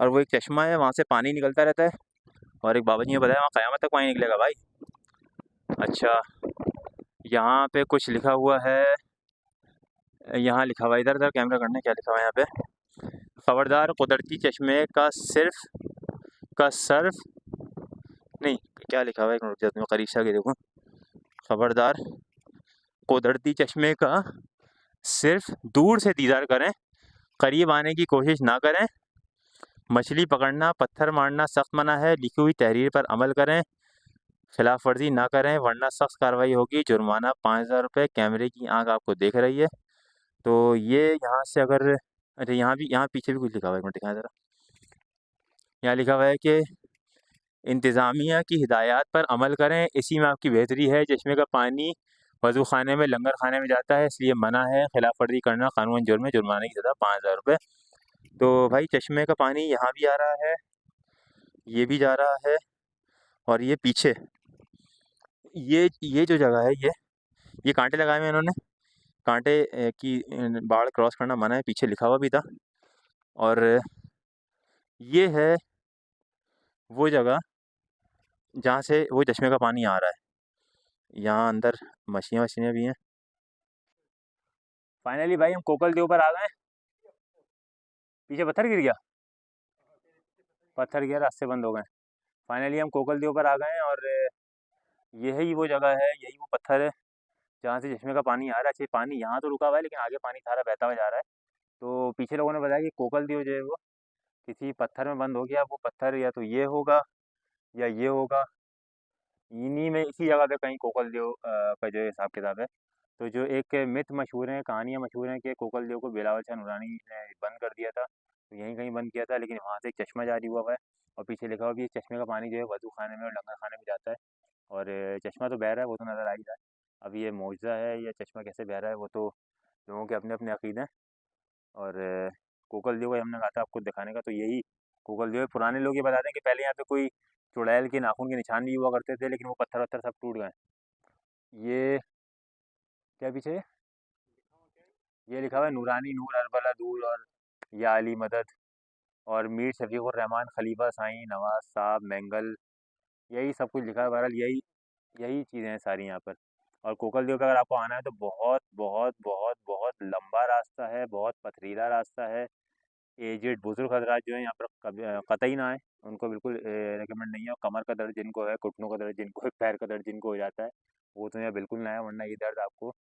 और वो एक चश्मा है, वहाँ से पानी निकलता रहता है। और एक बाबा जी ने बताया वहाँ क़यामत तक पानी निकलेगा भाई। अच्छा, यहाँ पे कुछ लिखा हुआ है, यहाँ लिखा हुआ है, इधर कैमरा करने, क्या लिखा हुआ है यहाँ पे? ख़बरदार, कुदरती चश्मे का सर्फ नहीं, क्या लिखा हुआ है, एक मिनट रुक जाओ, मैं करीब से आगे देखूँ। ख़बरदार, कुदरती चश्मे का सिर्फ दूर से दीदार करें, करीब आने की कोशिश ना करें। मछली पकड़ना, पत्थर मारना सख्त मना है। लिखी हुई तहरीर पर अमल करें, खिलाफ वर्जी ना करें वरना सख्त कार्रवाई होगी। जुर्माना 5000 रुपये। कैमरे की आंख आपको देख रही है। तो ये यहाँ से अगर, अच्छा यहाँ पीछे भी कुछ लिखा हुआ है, एक मिनट दिखाएं ज़रा। यहाँ लिखा हुआ है कि इंतज़ामिया की हिदायत पर अमल करें, इसी में आपकी बेहतरी है। चश्मे का पानी वज़ू खाने में, लंगर खाने में जाता है, इसलिए मना है। खिलाफ वर्जी करना कानून जुर्म है, जुर्माने की सज़ा 5000 रुपये। तो भाई चश्मे का पानी यहाँ भी आ रहा है ये भी जा रहा है, और ये पीछे ये जो जगह है, ये कांटे लगाए हुए हैं इन्होंने। कांटे की बाढ़ क्रॉस करना मना है, पीछे लिखा हुआ भी था। और ये है वो जगह जहाँ से वो चश्मे का पानी आ रहा है। यहाँ अंदर मछलियाँ वछलियाँ भी हैं। फाइनली भाई हम कोकल देव पर आ गए। पीछे पत्थर गिर गया, पत्थर गिरा, रास्ते बंद हो गए। फाइनली हम कोकल देव पर आ गए हैं, और यही वो जगह है, यही वो पत्थर है जहाँ से चश्मे का पानी आ रहा है। अच्छा, पानी यहाँ तो रुका हुआ है, लेकिन आगे पानी सारा बहता हुआ जा रहा है। तो पीछे लोगों ने बताया कि कोकल देव जो है वो किसी पत्थर में बंद हो गया। वो पत्थर या तो ये होगा या ये होगा, इन्हीं में, इसी जगह पे कहीं कोकल देव का जो हिसाब किताब है। तो जो एक मिथ मशहूर है, कहानियाँ मशहूर हैं कि कोकल देव को बिलावल शाह नूरानी ने बंद कर दिया था, तो यहीं कहीं बंद किया था। लेकिन वहाँ से एक चश्मा जारी हुआ है, और पीछे लिखा हुआ भी है चश्मे का पानी जो है वज़ू खाने में और लंगर खाने में जाता है। और चश्मा तो बह रहा है, वो तो नज़र आ ही रहा है। अब ये मौजज़ा है या चश्मा कैसे बह रहा है, वो तो लोगों के अपने अपने अकीदे हैं। और कोकल देव का हमने कहा था आपको दिखाने का, तो यही कोकल देव है। पुराने लोग ये बताते हैं कि पहले यहाँ पे कोई चुड़ैल के नाखून के निशान भी हुआ करते थे, लेकिन वो पत्थर वत्थर सब टूट गए। ये क्या पीछे है? ये लिखा हुआ है नूरानी नूर अरबला दूर, और या अली मदद, और मीर शफीकुर रहमान खलीफा साईं नवाज साहब मैंगल, यही सब कुछ लिखा है। बहरहाल यही यही चीज़ें हैं सारी यहाँ पर। और कोकल देव पे अगर आपको आना है तो बहुत बहुत बहुत बहुत लंबा रास्ता है, बहुत पथरीला रास्ता है। एजेड बुजुर्ग हजरात जो है यहाँ पर कतई ना आए, उनको बिल्कुल रिकमेंड नहीं है। और कमर का दर्द जिनको है, घुटनों का दर्द जिनको है, पैर का दर्द जिनको हो जाता है, वो तो यहाँ बिल्कुल ना आए, वरना ये दर्द आपको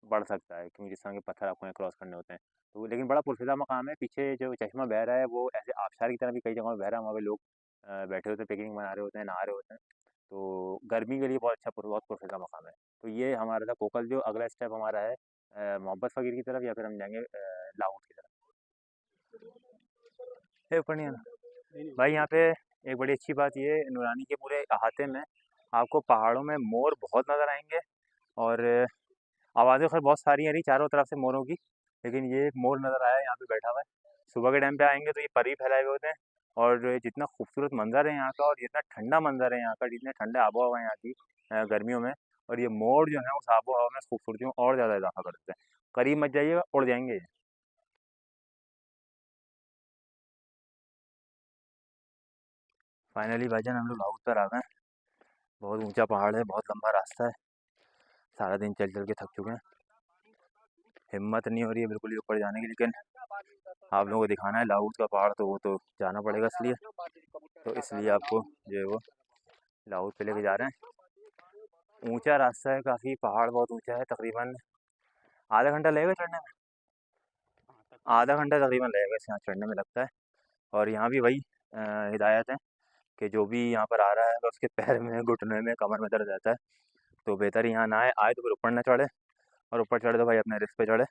बढ़ सकता है, क्योंकि जिस तरह के पत्थर आपको यहाँ क्रॉस करने होते हैं। तो लेकिन बड़ा पुरफिदा मकाम है। पीछे जो चश्मा बह रहा है वो ऐसे आबशार की तरह भी कई जगहों में बह रहा है। वहाँ पे लोग बैठे होते हैं, पिकनिक मना रहे होते हैं, नहा रहे होते हैं। तो गर्मी के लिए बहुत अच्छा बहुत पुरफिदा मकाम है। तो ये हमारा था कोकल जो। अगला स्टेप हमारा है मोहब्बत फ़कीर की तरफ, या फिर हम जाएंगे लाहौर की तरफ। है ऊपर नहीं आना भाई। यहाँ पे एक बड़ी अच्छी बात ये है, नूरानी के पूरे अहाते में आपको पहाड़ों में मोर बहुत नज़र आएंगे। और आवाज़ें खैर बहुत सारी आ रही चारों तरफ से मोरों की, लेकिन ये एक मोर नज़र आया यहाँ पे बैठा हुआ है। सुबह के टाइम पे आएंगे तो ये पर ही फैलाए हुए होते हैं। और जितना खूबसूरत मंजर है यहाँ का, और जितना ठंडा मंजर है यहाँ का, जितने ठंडे आबो हवा है यहाँ की गर्मियों में, और ये मोर जो है उस आबो हवा में खूबसूरती में और ज़्यादा इजाफा कर देते हैं। करीब मत जाइएगा, उड़ जाएंगे ये। फाइनली भाईजान हम लोग लाहौर पर आ गए हैं। बहुत ऊंचा पहाड़ है, बहुत लंबा रास्ता है, सारा दिन चल चल के थक चुके हैं, हिम्मत नहीं हो रही है बिल्कुल ही ऊपर जाने की। लेकिन आप लोगों को दिखाना है लाहौर का पहाड़, तो वो तो जाना पड़ेगा, इसलिए तो इसलिए आपको जो है वो लाहौर पे लेके जा रहे हैं। ऊंचा रास्ता है काफ़ी, पहाड़ बहुत ऊंचा है, तकरीबन आधा घंटा लगेगा चढ़ने में, आधा घंटा तकरीबन लगेगा इस यहाँ चढ़ने में लगता है। और यहाँ भी वही हिदायत है कि जो भी यहाँ पर आ रहा है अगर उसके पैर में, घुटने में, कमर में दर्द रहता है तो बेहतर यहाँ ना आए। आए तो फिर ऊपर ना चढ़े, और ऊपर चढ़े तो भाई अपने रिस्क पे चढ़े,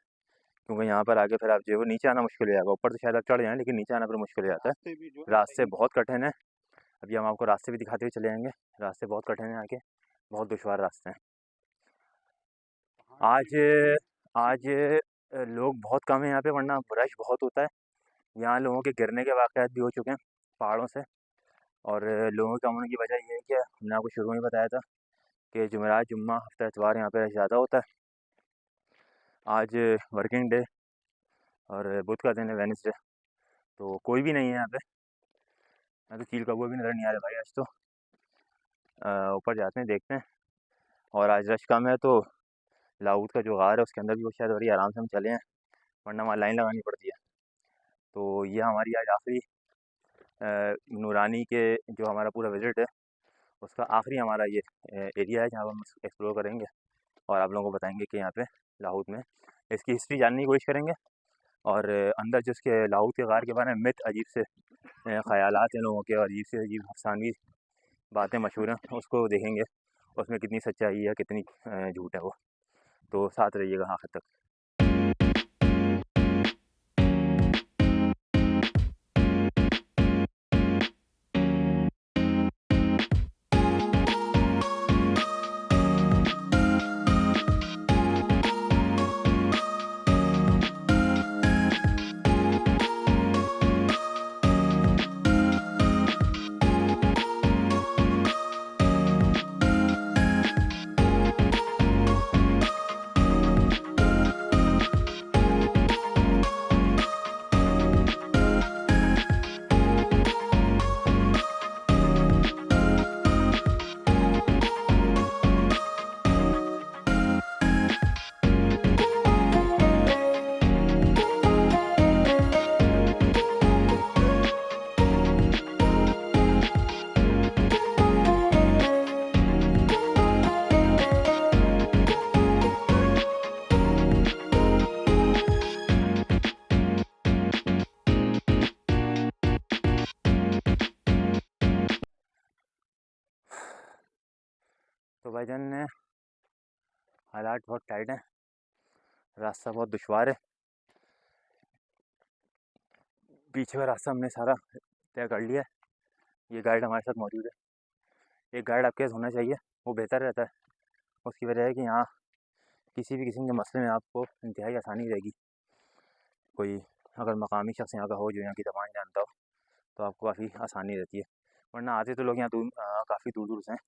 क्योंकि यहाँ पर आके फिर आप जो है वो नीचे आना मुश्किल हो जाएगा। ऊपर तो शायद आप चढ़ जाएँ, लेकिन नीचे आना फिर मुश्किल हो जाता है। रास्ते बहुत कठिन है, अभी हम आपको रास्ते भी दिखाते हुए चले जाएंगे। रास्ते बहुत कठिन है, आके बहुत दुशवार रास्ते हैं। आज आज लोग बहुत कम हैं यहाँ पे, वरना रश बहुत होता है। यहाँ लोगों के गिरने के वाक़यात भी हो चुके हैं पहाड़ों से। और लोगों के कम होने की वजह ये है कि हमने आपको शुरू में बताया था कि जुमेरात, जुम्मा, हफ्ता इतवार यहाँ पे रश ज़्यादा होता है। आज वर्किंग डे और बुध का दिन है, वेडनेसडे, तो कोई भी नहीं है यहाँ पे। यहाँ तो चील कौवे भी नज़र नहीं आ रहे भाई आज तो। ऊपर जाते हैं, देखते हैं। और आज रश कम है, तो लाहौर का जो गार है उसके अंदर भी वो शायद बड़ी आराम से हम चले हैं, वरना वहाँ लाइन लगानी पड़ती है। तो ये हमारी आज आखिरी नूरानी के जो हमारा पूरा विज़िट है उसका आखिरी हमारा ये एरिया है जहाँ पर हम एक्सप्लोर करेंगे, और आप लोगों को बताएंगे कि यहाँ पे लाहौर में इसकी हिस्ट्री जानने की कोशिश करेंगे। और अंदर जो उसके लाहौर के गार के बारे में मिथ, अजीब से ख़यालात हैं लोगों के, और अजीब से अजीब अफसानवी बातें मशहूर हैं, उसको देखेंगे उसमें कितनी सच्चाई है, कितनी झूठ है वो। तो साथ रहिएगा आखिर तक। तो भाईजान हालात बहुत टाइट हैं, रास्ता बहुत दुश्वार है। पीछे का रास्ता हमने सारा तय कर लिया है। ये गाइड हमारे साथ मौजूद है। एक गाइड आपके पास होना चाहिए, वो बेहतर रहता है। उसकी वजह है कि यहाँ किसी भी किस्म के मसले में आपको इंतहाई आसानी रहेगी। कोई अगर मकामी शख्स यहाँ का हो जो यहाँ की ज़बान जानता हो तो आपको काफ़ी आसानी रहती है, वरना आते तो लोग यहाँ काफ़ी दूर दूर से हैं,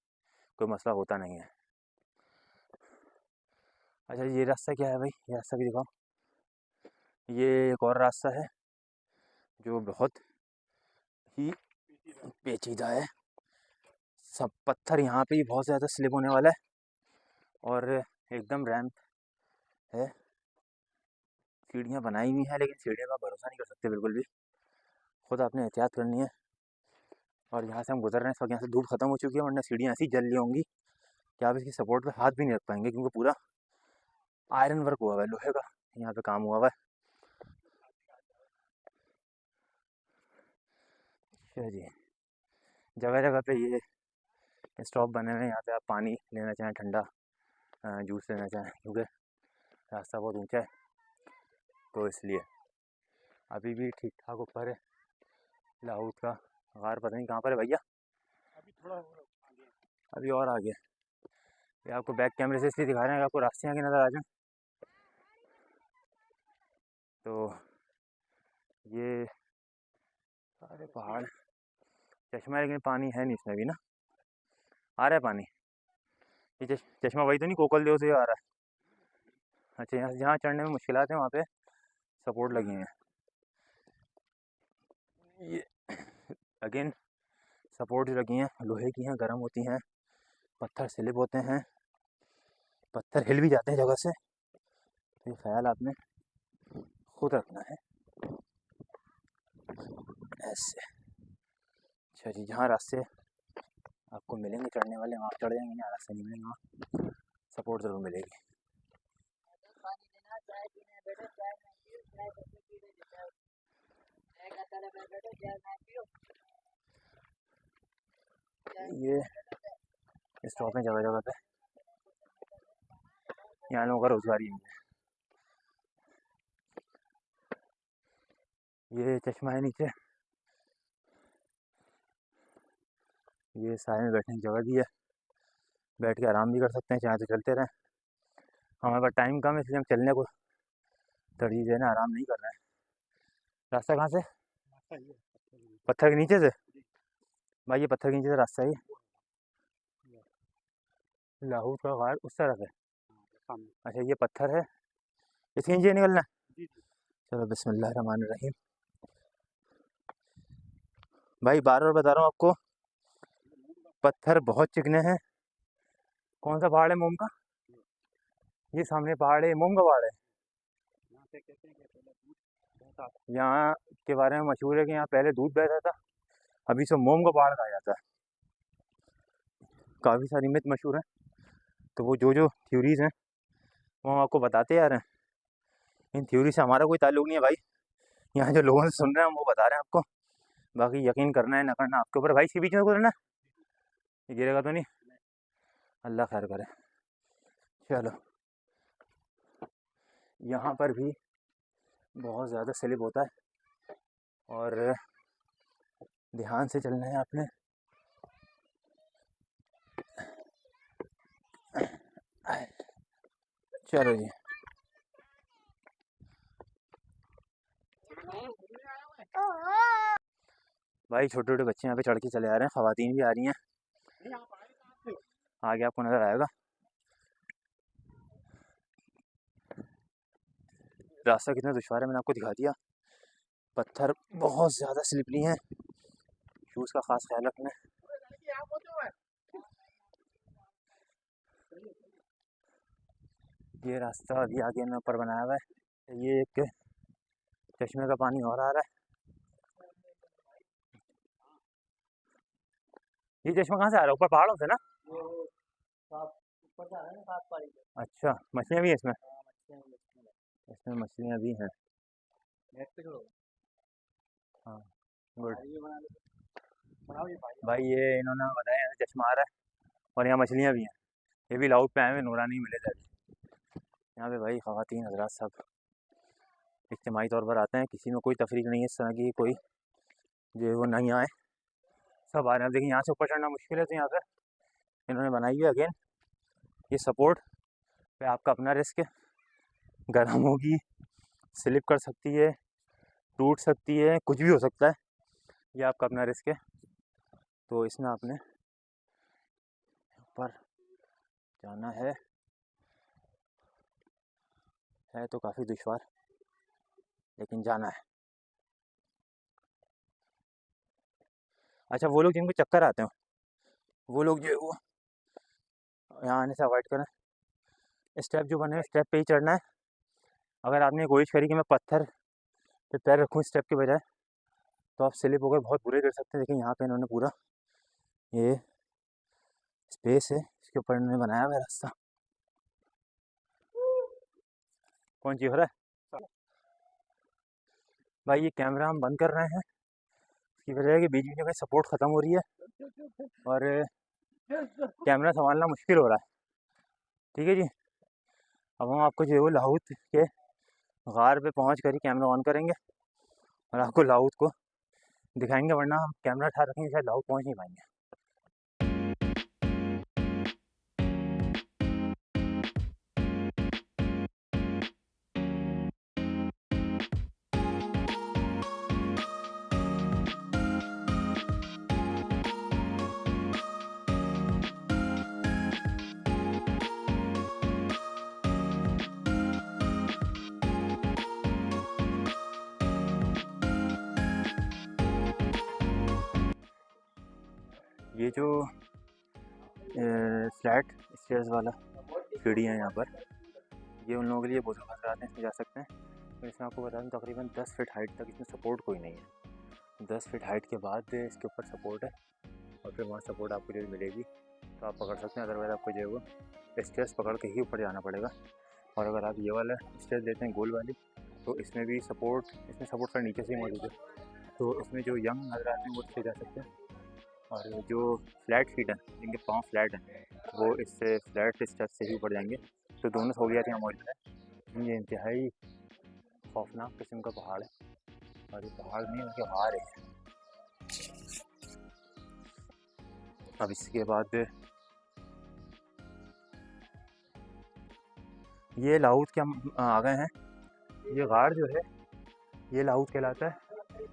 कोई मसला होता नहीं है। अच्छा ये रास्ता क्या है भाई, ये रास्ता भी दिखाओ। ये एक और रास्ता है जो बहुत ही पेचीदा है। सब पत्थर यहाँ पे ही बहुत ज़्यादा स्लिप होने वाला है और एकदम रैंप है। सीढ़ियाँ बनाई हुई हैं लेकिन सीढ़ियों का भरोसा नहीं कर सकते बिल्कुल भी, खुद आपने एहतियात करनी है। और यहाँ से हम गुजर रहे हैं, इस वक्त यहाँ से धूप ख़त्म हो चुकी है, वरना सीढ़ियाँ ऐसी जल रही होंगी कि आप इसकी सपोर्ट पे हाथ भी नहीं रख पाएंगे, क्योंकि पूरा आयरन वर्क हुआ हुआ है, लोहे का यहाँ पे काम हुआ हुआ है। अच्छा जी, जगह जगह पे ये स्टॉप बने हुए हैं, यहाँ पे आप पानी लेना चाहें, ठंडा जूस लेना चाहें, क्योंकि रास्ता बहुत ऊंचा है तो इसलिए। अभी भी ठीक ठाक ऊपर है लाहौद का गार, पता नहीं कहाँ पर है भैया, अभी और आगे। ये आपको बैक कैमरे से इसलिए दिखा रहे हैं कि आपको रास्ते आगे नज़र आ जाएं। तो ये सारे पहाड़, चश्मा, लेकिन पानी है नहीं इसमें भी ना, आ रहा है पानी। ये चश्मा वही तो नहीं, कोकल देव से आ रहा है। अच्छा यहाँ जहाँ चढ़ने में मुश्किलात हैं वहाँ पे सपोर्ट लगी हैं। ये अगेन सपोर्ट लगी हैं, लोहे की हैं, गर्म होती हैं, पत्थर स्लिप होते हैं, पत्थर हिल भी जाते हैं जगह से, तो ये ख्याल आपने खुद रखना है ऐसे। अच्छा जी, जहाँ रास्ते आपको मिलेंगे चढ़ने वाले वहाँ चढ़ जाएंगे, यहाँ रास्ते नहीं मिलेंगे वहाँ सपोर्ट ज़रूर मिलेगी। ये स्टॉप है जगह जगह पे, यहाँ लोगों का रोजगारी है। ये चश्मा है नीचे, ये साए में बैठने की जगह भी है, बैठ के आराम भी कर सकते हैं, चाहे तो चलते रहें। हमारे पास टाइम कम है इसलिए हम चलने को तरजीह दे रहे हैं, आराम नहीं कर रहे हैं। रास्ता कहाँ से, पत्थर के नीचे से भाई, ये पत्थर के नीचे से रास्ता है। लाहौद का गार उस तरफ है, अच्छा ये पत्थर है, इसके नीचे निकलना है। चलो बिस्मिल्लाह रहमान रहीम। भाई बार बार बता रहा हूँ आपको, पत्थर बहुत चिकने हैं। कौन सा पहाड़ है मोम का, ये सामने पहाड़ है, मोम का पहाड़ है। यहाँ के बारे में मशहूर है कि यहाँ पहले दूध बहता था, अभी से मोम का पहाड़ कहा जाता है। काफ़ी सारी मिथ मशहूर हैं, तो वो जो जो थ्योरीज़ हैं वो हम आपको बताते आ रहे हैं। इन थ्योरी से हमारा कोई ताल्लुक नहीं है भाई, यहाँ जो लोगों से सुन रहे हैं हम वो बता रहे हैं आपको, बाकी यकीन करना है ना करना आपके ऊपर। भाई इसके बीच में गुजरना, ये गिरेगा तो नहीं, अल्लाह खैर करे। चलो यहाँ पर भी बहुत ज़्यादा स्लिप होता है और ध्यान से चलना है आपने। चलो जी, भाई छोटे छोटे बच्चे यहाँ पे चढ़ के चले आ रहे हैं, ख़वातीन भी आ रही हैं, आगे आपको नज़र आएगा। रास्ता कितना दुश्वार है मैंने आपको दिखा दिया, पत्थर बहुत ज़्यादा स्लिपरी हैं, शूज़ का ख़ास ख्याल रखना है। ये रास्ता अभी आगे में ऊपर बनाया हुआ है, ये एक चश्मे का पानी और आ रहा है। ये चश्मा कहाँ से आ रहा है, ऊपर पहाड़ों से ना? अच्छा मछलियाँ भी हैं इसमें, इसमें मछलियाँ भी हैं। हाँ गुड भाई, ये इन्होंने बताया यहाँ से चश्मा आ रहा है और यहाँ मछलियाँ भी हैं, ये भी लाउड पे आए हुए नूरानी मिले थे। यहाँ पे भाई ख़वातीन हज़रात सब इज्तिमाई तौर पर आते हैं, किसी में कोई तफरीक नहीं है इस तरह की, कोई जो है वो नहीं आए, सब आ रहे हैं। अब देखिए यहाँ से ऊपर चढ़ना मुश्किल है, तो यहाँ पे इन्होंने बनाई है अगेन ये सपोर्ट पे, आपका अपना रिस्क है, गर्म होगी, स्लिप कर सकती है, टूट सकती है, कुछ भी हो सकता है, ये आपका अपना रिस्क है। तो इसमें आपने ऊपर जाना है तो काफ़ी दुश्वार, लेकिन जाना है। अच्छा, वो लोग जिनको चक्कर आते हैं वो लोग जो है वो यहाँ आने से अवॉइड करें। स्टेप जो बने स्टेप पे ही चढ़ना है। अगर आपने कोशिश करी कि मैं पत्थर पे पैर रखूँ स्टेप के बजाय, तो आप स्लिप होकर बहुत बुरे गिर सकते हैं। लेकिन यहाँ पे इन्होंने पूरा ये स्पेस है, इसके ऊपर इन्होंने बनाया हुआ है रास्ता। कौन चीज़ हो रहा है भाई? ये कैमरा हम बंद कर रहे हैं, इसकी वजह है कि बीच बीच में कहीं सपोर्ट ख़त्म हो रही है और कैमरा संभालना मुश्किल हो रहा है। ठीक है जी, अब हम आपको जो है वो लाहौद के गार पे पहुंच कर ही कैमरा ऑन करेंगे और आपको लाहौद को दिखाएंगे, वरना हम कैमरा उठा रखेंगे शायद लाहौद पहुंच नहीं पाएंगे। ये जो फ्लैट स्टेयर्स वाला सीढ़ी है यहाँ पर, ये उन लोगों के लिए बहुत खतरा आते हैं, इसमें जा सकते हैं। तो इसमें आपको बता दूँ तकरीबन 10 फीट हाइट तक इसमें सपोर्ट कोई नहीं है। 10 फीट हाइट के बाद इसके ऊपर सपोर्ट है और फिर वहाँ सपोर्ट आपको जो मिलेगी तो आप पकड़ सकते हैं, अदरवाइज़ आपको जो है वो स्टेयर्स पकड़ के ही ऊपर जाना पड़ेगा। और अगर आप ये वाला स्टेयर्स लेते हैं गोल वाली, तो इसमें भी सपोर्ट, इसमें सपोर्ट का नीचे से ही मौजूद है, तो इसमें जो यंग नजर आते हैं वो इससे जा सकते हैं। और जो फ्लैट फीट है, जिनके पाँव फ्लैट हैं, वो इससे फ्लैट स्टेप से ही ऊपर जाएंगे। तो दोनों सहूलियात यहाँ मौजूद है। ये इंतहाई खौफनाक किस्म का पहाड़ है, और ये पहाड़ नहीं बल्कि गार है। अब इसके बाद ये लाहौद के हम आ गए हैं। ये गार जो है ये लाहौद कहलाता है।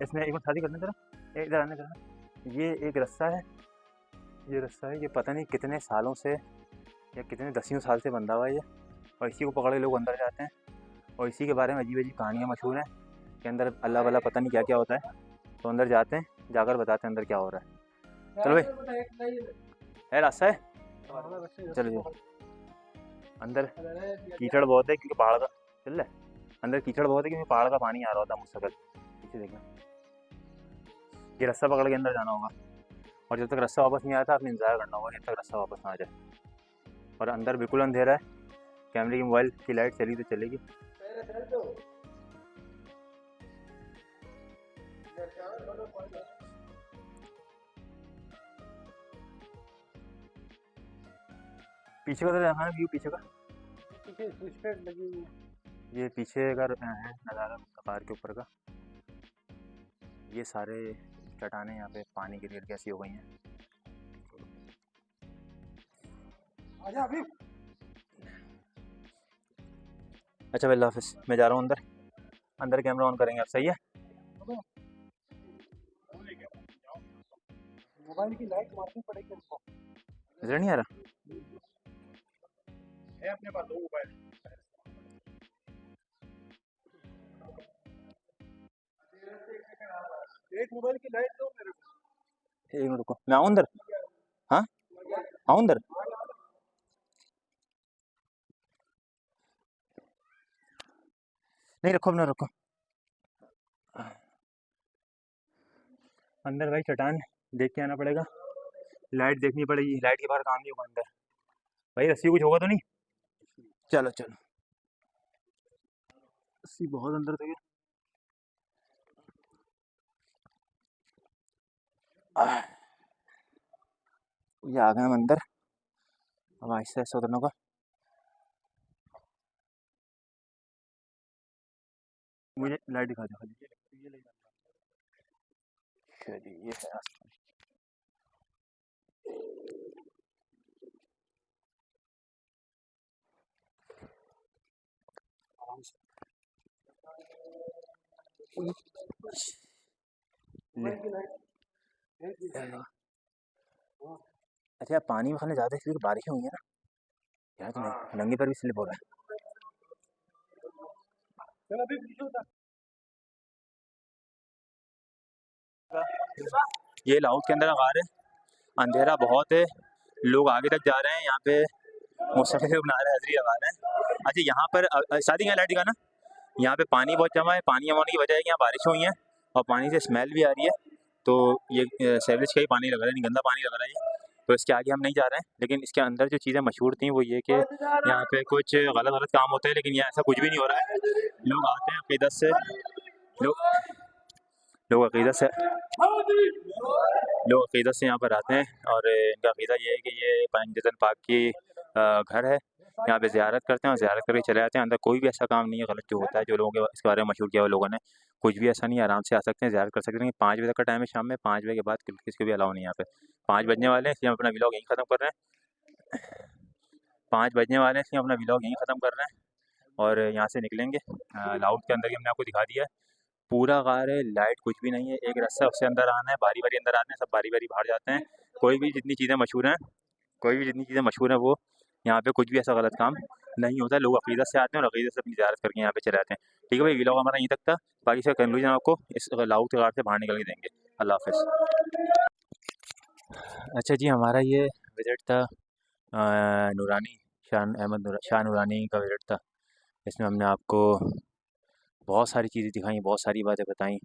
इसमें एक बार शादी करने तरह इधर आने तरह ये एक रास्ता है, ये रास्ता है, ये पता नहीं कितने सालों से या कितने दसियों साल से बंधा हुआ है ये, और इसी को पकड़ के लोग अंदर जाते हैं। और इसी के बारे में अजीब अजीब कहानियाँ मशहूर हैं कि अंदर अल्लाह वाला पता नहीं क्या क्या होता है। तो अंदर जाते हैं, जाकर बताते हैं अंदर क्या हो रहा है। चलो भाई, है रास्ता है, चलो। अंदर कीचड़ बहुत है क्योंकि पहाड़ का, चल रहा है, अंदर कीचड़ बहुत है क्योंकि पहाड़ का पानी आ रहा होता है मुस्तकिल। पीछे देखना, ये रास्ता पकड़ के अंदर जाना होगा, और जब तक रास्ता वापस नहीं आता आपने इंतज़ार करना होगा जब तक रास्ता वापस ना आ जाए। और अंदर बिल्कुल अंधेरा है, कैमरे की मोबाइल की लाइट चली तो चलेगी। पीछे का तो देखा ना व्यू, पीछे का, पीछे स्विच पैड लगी हुई है। ये पीछे अगर है नज़ारा कार के ऊपर का, ये सारे चट्टानें यहाँ पे पानी गिर गिर कैसी हो गई हैं। आजा अभी। अच्छा भाई, अल्लाह हाफिज़, मैं जा रहा हूँ अंदर, अंदर कैमरा ऑन करेंगे आप, सही है? मोबाइल की लाइट मारनी पड़ेगी हमको। नजर नहीं आ रहा है अपने पास दो मोबाइल, एक मोबाइल की लाइट दो मेरे को। एक मिनट रुको, मैं आऊँ अंदर? हाँ, आऊँ अंदर? नहीं, रखो अपना, रखो। अंदर भाई चट्टान देख के आना पड़ेगा, लाइट देखनी पड़ेगी, लाइट के बाहर काम नहीं होगा अंदर। भाई रस्सी कुछ होगा तो नहीं? चलो चलो, रस्सी बहुत अंदर तक है। ये आ गए हम अंदर, अब आहिस्ता आहिस्ता उतरने का। मुझे लाइट दिखा दो खाली। चलिए ये है रास्ता। अच्छा यार पानी में खाने ज़्यादा इसलिए कि बारिशें हुई है ना यार, तो नंगे पर भी स्लिप हो रहा है। ये लाहौल के अंदर गार है, अंधेरा बहुत है, लोग आगे तक जा रहे हैं। यहाँ पे मुसाफिर लोग नहा रहे हैं, हजरी लगा रहे हैं। अच्छा यहाँ पर शादी का लाइट दिखा ना, यहाँ पे पानी बहुत जमा है। पानी जमा होने की वजह है कि यहाँ बारिश हुई है और पानी से स्मेल भी आ रही है। तो ये सेवरेज का ही पानी लग रहा है, नहीं गंदा पानी लग रहा है ये। तो इसके आगे हम नहीं जा रहे हैं, लेकिन इसके अंदर जो चीज़ें मशहूर थी वो ये कि यहाँ पे कुछ गलत गलत काम होते हैं, लेकिन यहाँ ऐसा कुछ भी नहीं हो रहा है। लोग आते हैं अकीदत से, लोग लोग अकीदत से लोग अकीदत से यहाँ पर आते हैं और इनका अकीदा ये है कि ये पंजतन पाक की घर है। यहाँ पे ज़ियारत करते हैं और ज़ियारत करके चले जाते हैं। अंदर कोई भी ऐसा काम नहीं है गलत जो होता है, जो लोगों के इसके बारे में मशहूर किया हुआ लोगों ने। कुछ भी ऐसा नहीं है, आराम से आ सकते हैं, ज़ियारत कर सकते हैं। 5 बजे तक का टाइम है शाम में, 5 बजे के बाद किसी को भी अलाउ नहीं है यहाँ पे। 5 बजने वाले हैं, इसलिए हम अपना व्लॉग यहीं ख़त्म कर रहे हैं। 5 बजने वाले हैं, इसलिए हम अपना व्लॉग यहीं ख़त्म कर रहे हैं और यहाँ से निकलेंगे। लाहौल के अंदर ही हमने आपको दिखा दिया है, पूरा गार है, लाइट कुछ भी नहीं है, एक रास्ता उससे अंदर आना है। बारी बारी अंदर आते हैं, सब बारी बारी बाहर जाते हैं। कोई भी जितनी चीज़ें मशहूर हैं वो यहाँ पे कुछ भी ऐसा गलत काम नहीं होता है। लोग अकीदत से आते हैं और अकीदत से अपनी ज़ियारत करके यहाँ पे चले जाते हैं। ठीक है भाई, व्लॉग हमारा यहीं तक था। बाकी इसका कंक्लूजन आपको इस लाहौल के गार से बाहर निकल के देंगे। अल्लाह हाफ़िज़। अच्छा जी, हमारा ये विज़िट था नूरानी शाह नूरानी का विज़िट था। इसमें हमने आपको बहुत सारी चीज़ें दिखाई, बहुत सारी बातें बताई।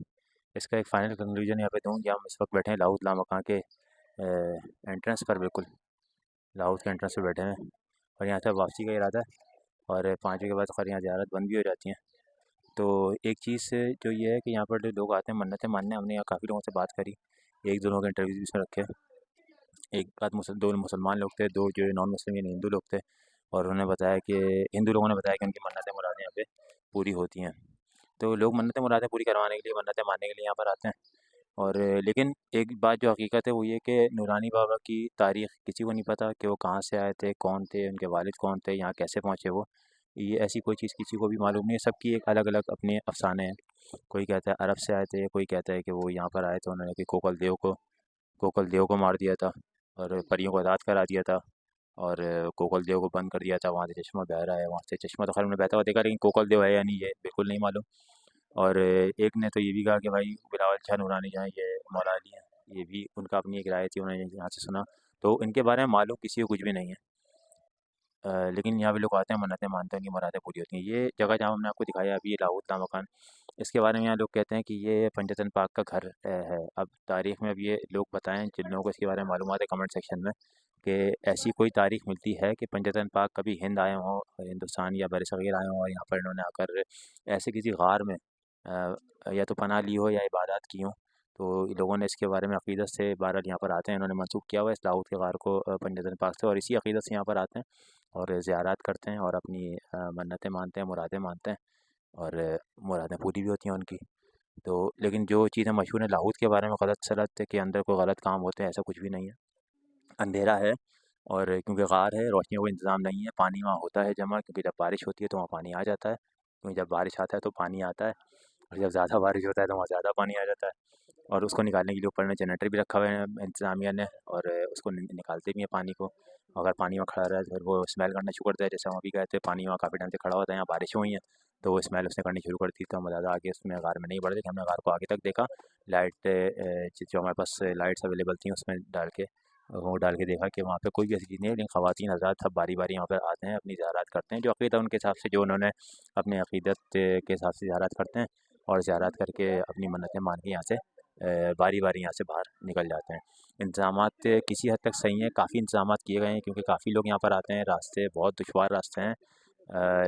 इसका एक फ़ाइनल कंक्लूजन यहाँ पे दूँ कि हम इस वक्त बैठे हैं लाहौल लामकां के एंट्रेंस पर, बिल्कुल लाहौल के एंट्रेंस पर बैठे हैं और यहाँ से वापसी का इरादा है। और 5 बजे के बाद खैर यहाँ ज़ियारत बंद भी हो जाती हैं। तो एक चीज़ जो ये है कि यहाँ पर जो लोग आते हैं मन्नतें मानने, हमने यहाँ काफ़ी लोगों से बात करी, 1-2 लोगों के इंटरव्यूज़ भी इसमें रखे। एक आध 2 मुसलमान लोग थे, 2 जो नॉन मुस्लिम यानी हिंदू लोग थे, और उन्होंने बताया कि हिंदू लोगों ने बताया कि उनकी मन्नतें मुरादें यहाँ पे पूरी होती हैं। तो लोग मन्नतें मुरादें पूरी करवाने के लिए, मन्नतें मानने के लिए यहाँ पर आते हैं। और लेकिन एक बात जो हकीकत है वो ये कि नूरानी बाबा की तारीख़ किसी को नहीं पता कि वो कहाँ से आए थे, कौन थे, उनके वालिद कौन थे, यहाँ कैसे पहुँचे वो। ये ऐसी कोई चीज़ किसी को भी मालूम नहीं है, सबकी एक अलग-अलग अपने अफ़साने हैं। कोई कहता है अरब से आए थे, कोई कहता है कि वो यहाँ पर आए थे, उन्होंने कि कोकल देव को मार दिया था और परियों को आज़ाद करा दिया था और कोकल देव को बंद कर दिया था, वहाँ से चश्मा बह रहा है, वहाँ से चश्मा तो खैर हमने बहता हुआ देखा, लेकिन कोकल देव है या नहीं ये बिल्कुल नहीं मालूम। और एक ने तो ये भी कहा कि भाई बिलावल शाह नूरानी जो है ये मौला अली हैं, ये भी उनका अपनी एक राय थी, उन्होंने यहाँ से सुना। तो इनके बारे में मालूम किसी को कुछ भी नहीं है। लेकिन यहाँ पे लोग आते हैं, मन्नतें मानते हैं, उनकी मुरादें पूरी होती हैं। ये जगह जहाँ हमने आपको दिखाया अभी, ये लाहौल लामकान, इसके बारे में यहाँ लोग कहते हैं कि ये पंजतन पाक का घर है। अब तारीख़ में अब ये लोग बताएं, जिन लोगों को इसके बारे में मालूमात है, कमेंट सेक्शन में, कि ऐसी कोई तारीख़ मिलती है कि पंजतन पाक कभी हिंद आए हों, हिंदुस्तान या बरसग़ीर आए हों और यहाँ पर इन्होंने आकर ऐसे किसी गार में या तो पनाह ली हो या इबादत की हों। तो लोगों ने इसके बारे में अक़ीदत से बहरहाल यहाँ पर आते हैं, इन्होंने मनसूब किया हुआ है इस लाहौल के गार को पंजतन पाक से, और इसी अक़ीदत से यहाँ पर आते हैं और ज़ियारत करते हैं और अपनी मन्नतें मानते हैं, मुरादें मानते हैं और मुरादें पूरी भी होती हैं उनकी। तो लेकिन जो चीज़ें मशहूर हैं लाहौल के बारे में, गलत सलत के अंदर कोई गलत काम होते हैं, ऐसा कुछ भी नहीं है। अंधेरा है और क्योंकि गार है, रोशनी का कोई इंतज़ाम नहीं है। पानी वहाँ होता है जमा, क्योंकि जब बारिश होती है तो वहाँ पानी आ जाता है, क्योंकि जब बारिश आता है तो पानी आता है, और जब ज़्यादा बारिश होता है तो वहाँ ज़्यादा पानी आ जाता है। और उसको निकालने के लिए ऊपर में जनरेटर भी रखा हुआ है इंतज़ामिया ने, और उसको निकालते भी हैं पानी को। अगर पानी वहाँ खड़ा रहा है तो फिर वो स्मेल करना शुरू करता है। जैसे हम अभी गए थे, पानी वहाँ काफ़ी टाइम से खड़ा होता है, यहाँ बारिशें हुई हैं तो वो स्मेल उसने करनी शुरू कर दी। तो हम ज़्यादा आगे उसमें गार में नहीं बढ़े थे, हमने गार को आगे तक देखा। लाइट जो हमारे पास लाइट्स अवेलेबल थी उसमें डाल के, वो डाल के देखा कि वहाँ पे कोई भी ऐसी चीज़ नहीं है, लेकिन ख़वातीन हज़रात सब बारी बारी यहाँ पर आते हैं, अपनी ज़ियारत करते हैं, जो अक़ीदा उनके हिसाब से, जो उन्होंने अपने अक़ीदत के हिसाब से ज़ियारत करते हैं, और ज़ियारत करके अपनी मन्नतें मान के यहाँ से बारी बारी यहाँ से बाहर निकल जाते हैं। इंतज़ामात किसी हद तक सही हैं, काफ़ी इंतज़ामात किए गए हैं, क्योंकि काफ़ी लोग यहाँ पर आते हैं, रास्ते बहुत दुशवार रास्ते हैं,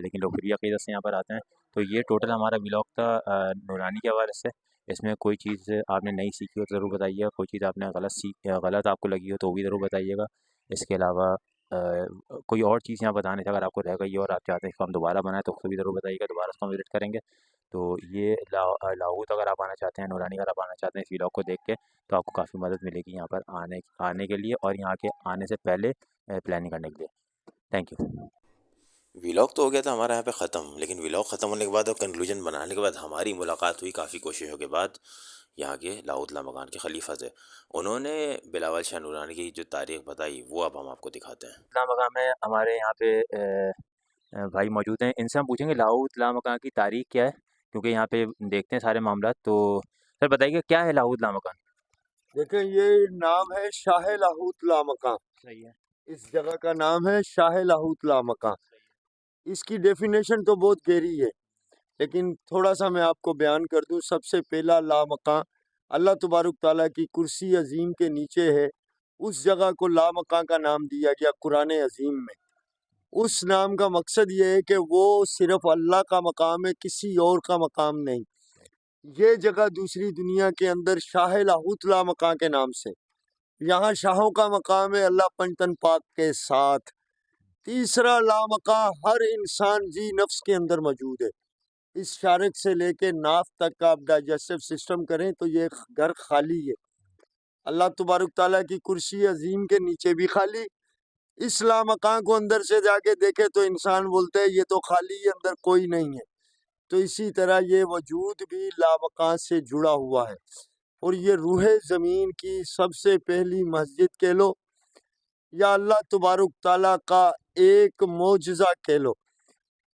लेकिन लोग फिर भी अक़ीदत से यहाँ पर आते हैं। तो ये टोटल हमारा व्लॉग था नूरानी के हवाले से। इसमें कोई चीज़ आपने नहीं सीखी हो तो ज़रूर बताइएगा, कोई चीज़ आपने गलत आपको लगी हो तो वो भी ज़रूर बताइएगा। इसके अलावा कोई और चीज़ यहाँ बताने से अगर आपको रह गई और आप चाहते हैं इसको हम दोबारा बनाएं तो उसको भी ज़रूर बताइएगा, दोबारा उसको हम विज़िट करेंगे। तो ये लाहौर अगर आप आना चाहते हैं, नूरानी अगर आप आना चाहते हैं इस व्लॉग को देख के, तो आपको काफ़ी मदद मिलेगी यहाँ पर आने आने के लिए और यहाँ के आने से पहले प्लानिंग करने के लिए। Thank you. व्लॉग तो हो गया था हमारा यहाँ पे ख़त्म, लेकिन व्लॉग ख़त्म होने के बाद और कंक्लूजन बनाने के बाद हमारी मुलाकात हुई काफ़ी कोशिशों के बाद यहाँ के लाहौर मकान के खलीफा से। उन्होंने बिलावल शाह नूरानी की जो तारीख बताई वो अब हम आपको दिखाते हैं। मकाम में हमारे यहाँ पे भाई मौजूद हैं, इनसे हम पूछेंगे लाहौर मकान की तारीख क्या है, क्योंकि यहाँ पे देखते हैं सारे मामला। तो सर बताइए क्या है लाहौर मकान? देखें, ये नाम है शाह लाहौत लामकान। सही है। इस जगह का नाम है शाह लाहौत लामकान। इसकी डेफिनेशन तो बहुत गहरी है, लेकिन थोड़ा सा मैं आपको बयान कर दूं। सबसे पहला लामकान अल्लाह तबारुक ताला की कुर्सी अजीम के नीचे है। उस जगह को लामकान का नाम दिया गया कुरान अजीम में। उस नाम का मकसद ये है कि वो सिर्फ अल्लाह का मकाम है, किसी और का मकाम नहीं। ये जगह दूसरी दुनिया के अंदर शाह लाहौत लामकान के नाम से, यहाँ शाहों का मकाम है अल्लाह पंचतन पाक के साथ। तीसरा लामकान हर इंसान जी नफ्स के अंदर मौजूद है। इस शारक से लेके नाफ तक का आप डाइजेस्टिव सिस्टम करें तो ये घर खाली है। अल्लाह तबारुक ताला की कुर्सी अजीम के नीचे भी खाली। इस लामकान को अंदर से जाके देखे तो इंसान बोलते हैं ये तो खाली है, अंदर कोई नहीं है। तो इसी तरह ये वजूद भी लामकान से जुड़ा हुआ है। और ये रूह ज़मीन की सबसे पहली मस्जिद कह लो या अल्लाह तबारुक ताला का एक मोजज़ा कह लो।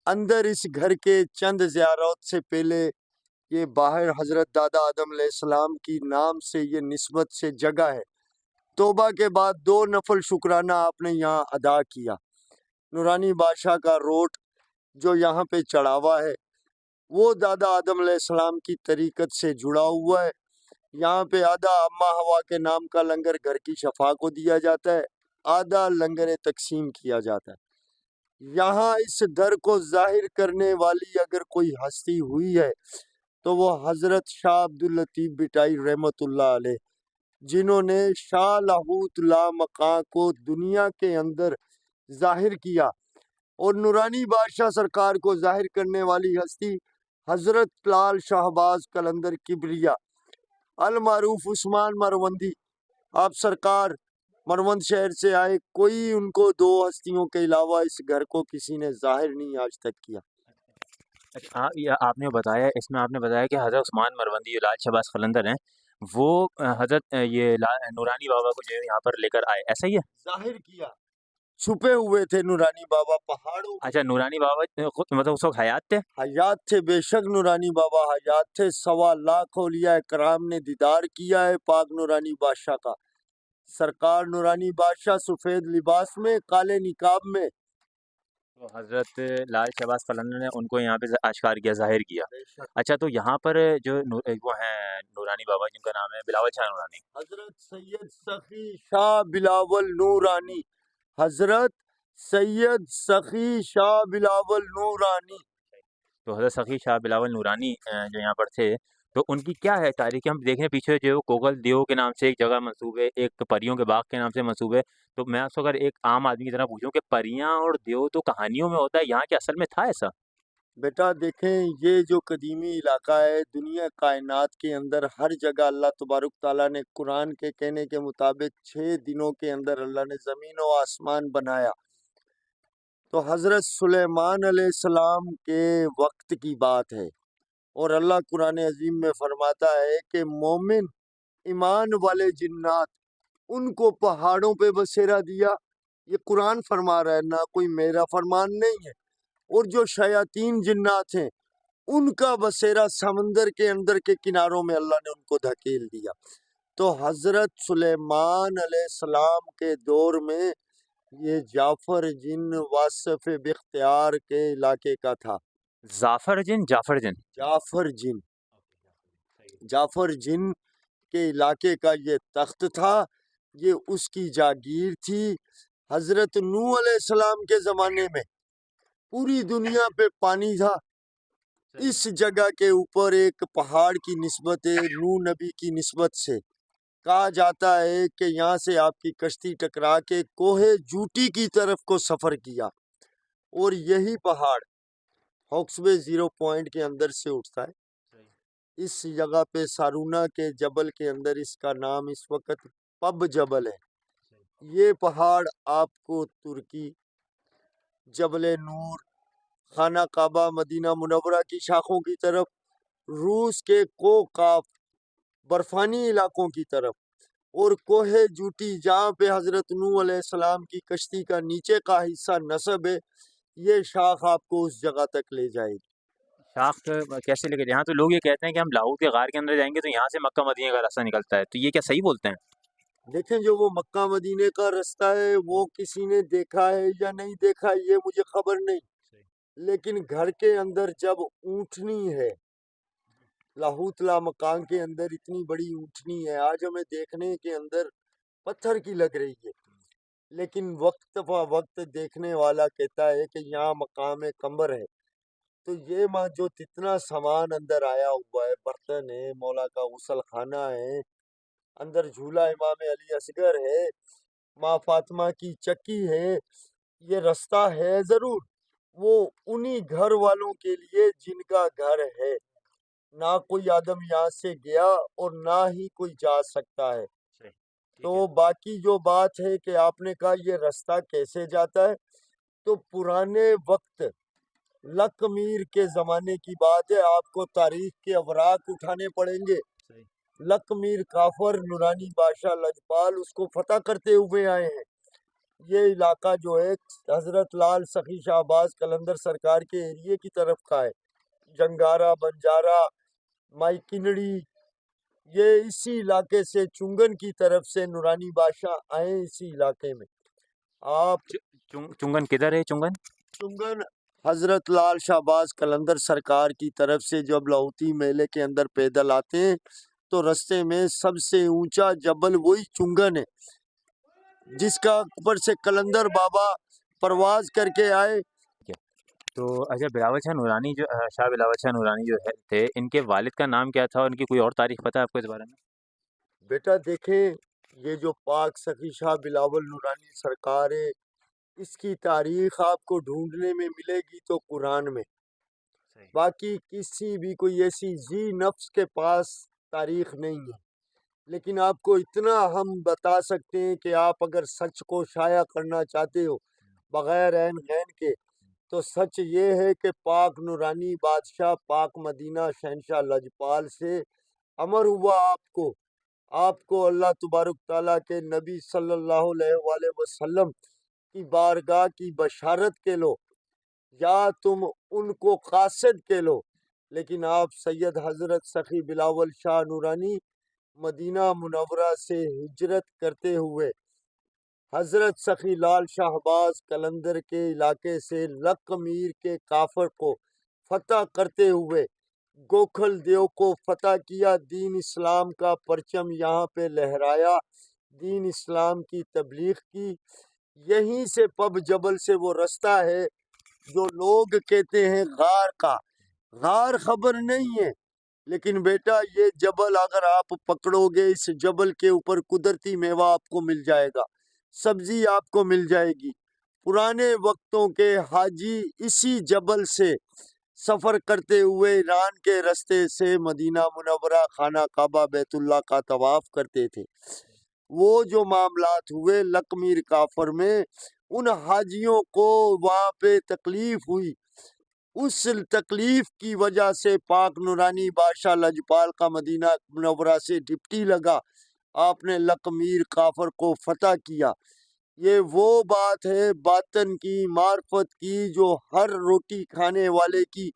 अंदर इस घर के चंद ज़ियारत से पहले ये बाहर हज़रत दादा आदम अलैहिस्सलाम की नाम से ये निस्बत से जगह है। तौबा के बाद 2 नफल शुक्राना आपने यहाँ अदा किया। नूरानी बादशाह का रोट जो यहाँ पे चढ़ावा है वो दादा आदम अलैहिस्सलाम की तरीकत से जुड़ा हुआ है। यहाँ पे आधा अम्मा हवा के नाम का लंगर घर की शफा को दिया जाता है, आधा लंगर तकसीम किया जाता है। यहाँ इस दर को जाहिर करने वाली अगर कोई हस्ती हुई है तो वो हजरत शाह अब्दुल लतीफ बिटाई रहमतुल्लाह अलैह, जिन्होंने शाह लाहौत लामकान को दुनिया के अंदर जाहिर किया। और नूरानी बादशाह सरकार को जाहिर करने वाली हस्ती हजरत लाल शाहबाज कलंदर किबरिया अल मारूफ उस्मान मरवंदी, आप सरकार मरवंद शहर से आए। कोई उनको 2 हस्तियों के अलावा इस घर को किसी ने जाहिर नहीं आज तक किया। अच्छा, हाँ, ये आपने बताया, इसमें आपने बताया कि हज़रत उस्मान मरवंदी जो लाल शहबाज कलंदर हैं, वो हज़रत नूरानी बाबा को जो है यहाँ पर लेकर आए, ऐसा ही है? जाहिर किया, छुपे हुए थे नूरानी बाबा पहाड़ों में। अच्छा, नूरानी बाबा खुद मतलब उस वक्त हयात थे? हयात थे, बेशक नूरानी बाबा हयात थे। 1.25 लाख औलिया कराम ने दीदार किया है पाक नूरानी बादशाह का। सरकार नूरानी बादशाह सफ़ेद लिबास में, काले निकाब में। तो हज़रत लाल शहबाज कलंदर ने उनको यहाँ पे आश्कार किया, ज़ाहिर किया। बेशक अच्छा, तो यहाँ पर जो वो हैं नूरानी बाबा जिनका नाम है बिलावल शाह नूरानी, हजरत सैयद सखी शाह बिलावल नूरानी, हजरत सैयद सखी शाह बिलावल नूरानी। तो हज़रत सखी शाह बिलावल नूरानी जो यहाँ पर थे, तो उनकी क्या है तारीख़? हम देखें पीछे जो कोगल देव के नाम से एक जगह मंसूब है, एक परियों के बाग के नाम से मंसूब है। तो मैं आपसे अगर एक आम आदमी की तरह पूछूं कि परियां और देव तो कहानियों में होता है, यहाँ के असल में था ऐसा? बेटा देखें, ये जो कदीमी इलाका है दुनिया कायनात के अंदर हर जगह अल्लाह तबारुक ताला ने कुरान के कहने के मुताबिक 6 दिनों के अंदर अल्लाह ने ज़मीन और आसमान बनाया। तो हज़रत सुलेमान अलैहिस्सलाम के वक्त की बात है। और अल्लाह कुरान अजीम में फरमाता है कि मोमिन ईमान वाले जिन्नात उनको पहाड़ों पे बसेरा दिया। ये कुरान फरमा रहा है, ना कोई मेरा फरमान नहीं है। और जो शयातीन जिन्नात हैं उनका बसेरा समंदर के अंदर के किनारों में अल्लाह ने उनको धकेल दिया। तो हजरत सुलेमान अलैहिस्सलाम के दौर में ये जाफर जिन वासफ बिख्तियार के इलाके का था। जाफर जिन जाफर जिन जाफर जिन के इलाके का ये तख्त था, ये उसकी जागीर थी। हजरत नूह अलैहिस्सलाम के ज़माने में पूरी दुनिया पे पानी था। इस जगह के ऊपर एक पहाड़ की निस्बत है नूह नबी की निस्बत से। कहा जाता है कि यहाँ से आपकी कश्ती टकरा के कोहे जूटी की तरफ को सफर किया, और यही पहाड़ हॉक्सबे 0 पॉइंट के अंदर से उठता है। इस जगह पे सारूना के जबल के अंदर इसका नाम इस वक्त पब जबल है। ये पहाड़ आपको तुर्की, जबल नूर, खाना काबा, मदीना मुनव्वरा की शाखों की तरफ, रूस के कोकाफ बर्फानी इलाकों की तरफ, और कोहे जूटी जहाँ पे हजरत नूह अलैहिस्सलाम की कश्ती का नीचे का हिस्सा नस्ब है, ये शाख आपको उस जगह तक ले जाएगी। शाख कैसे लेके? यहाँ तो लोग ये कहते हैं कि हम लाहौर के गार के अंदर जाएंगे तो यहाँ से मक्का मदीने का रास्ता निकलता है, तो ये क्या सही बोलते हैं? देखें, जो वो मक्का मदीने का रास्ता है वो किसी ने देखा है या नहीं देखा ये मुझे खबर नहीं, लेकिन घर के अंदर जब ऊँटनी है, लाहौतला मकान के अंदर इतनी बड़ी ऊँटनी है, आज हमें देखने के अंदर पत्थर की लग रही है, लेकिन वक्त ब वक्त देखने वाला कहता है कि यहाँ मकाम कमर है। तो ये माँ जो जितना सामान अंदर आया हुआ है, बर्तन है, मौला का गुसल खाना है, अंदर झूला इमाम अली असगर है, माँ फातिमा की चक्की है, ये रास्ता है जरूर वो उन्हीं घर वालों के लिए जिनका घर है। ना कोई आदम यहाँ से गया और ना ही कोई जा सकता है। तो बाकी जो बात है कि आपने कहा ये रास्ता कैसे जाता है, तो पुराने वक्त लकमीर के जमाने की बात है, आपको तारीख के अवराक उठाने पड़ेंगे। लकमीर काफर नूरानी बादशाह लजपाल उसको फतह करते हुए आए हैं। ये इलाका जो है हजरत लाल सखी शाहबाज कलंदर सरकार के एरिए की तरफ का है। जंगारा, बंजारा, माई किनड़ी, ये इसी इलाके से चुंगन की तरफ से नूरानी बादशाह आए इसी इलाके में। आप चुंगन किधर है? चुंगन हजरत लाल शाहबाज कलंदर सरकार की तरफ से जब लाहौती मेले के अंदर पैदल आते हैं तो रास्ते में सबसे ऊंचा जबल वही चुंगन है, जिसका ऊपर से कलंदर बाबा परवाज करके आए। तो अच्छा, बिलावल शाह नूरानी जो शाह बिलावल शाह नूरानी जो है थे, इनके वालिद का नाम क्या था और इनकी कोई और तारीख पता है आपको इस बारे में? बेटा देखें, ये जो पाक सखी शाह बिलावल नूरानी सरकार है, इसकी तारीख आपको ढूंढने में मिलेगी तो कुरान में। बाकी किसी भी कोई ऐसी जी नफ्स के पास तारीख नहीं है, लेकिन आपको इतना हम बता सकते हैं कि आप अगर सच को शाया करना चाहते हो बगैर ऐन गैन के, तो सच ये है कि पाक नूरानी बादशाह पाक मदीना शहनशाह लजपाल से अमर हुआ आपको अल्लाह तबारक ताला के नबी सल्लल्लाहु अलैहि वसल्लम की बारगाह की बशारत के लो या तुम उनको कासिद के लो, लेकिन आप सैयद हजरत सखी बिलावल शाह नूरानी मदीना मुनव्वरा से हिजरत करते हुए हजरत सखी लाल शाहबाज कलंदर के इलाके से लकमीर के काफर को फतह करते हुए गोखल देव को फतह किया, दीन इस्लाम का परचम यहाँ पे लहराया, दीन इस्लाम की तबलीग की। यहीं से पब जबल से वो रास्ता है जो लोग कहते हैं गार का। गार खबर नहीं है, लेकिन बेटा ये जबल अगर आप पकड़ोगे, इस जबल के ऊपर कुदरती मेवा आपको मिल जाएगा, सब्जी आपको मिल जाएगी। पुराने वक्तों के हाजी इसी जबल से सफर करते हुए ईरान के रास्ते से मदीना मुनव्वरा, खाना काबा, बैतुल्ला का तवाफ करते थे। वो जो मामलात हुए लकमीर काफर में, उन हाजियों को वहाँ पे तकलीफ हुई, उस तकलीफ की वजह से पाक नूरानी बादशाह लजपाल का मदीना मुनव्वरा से डिप्टी लगा, आपने लकमीर काफर को फतह किया। ये वो बात है बातन की, मार्फत की, जो हर रोटी खाने वाले की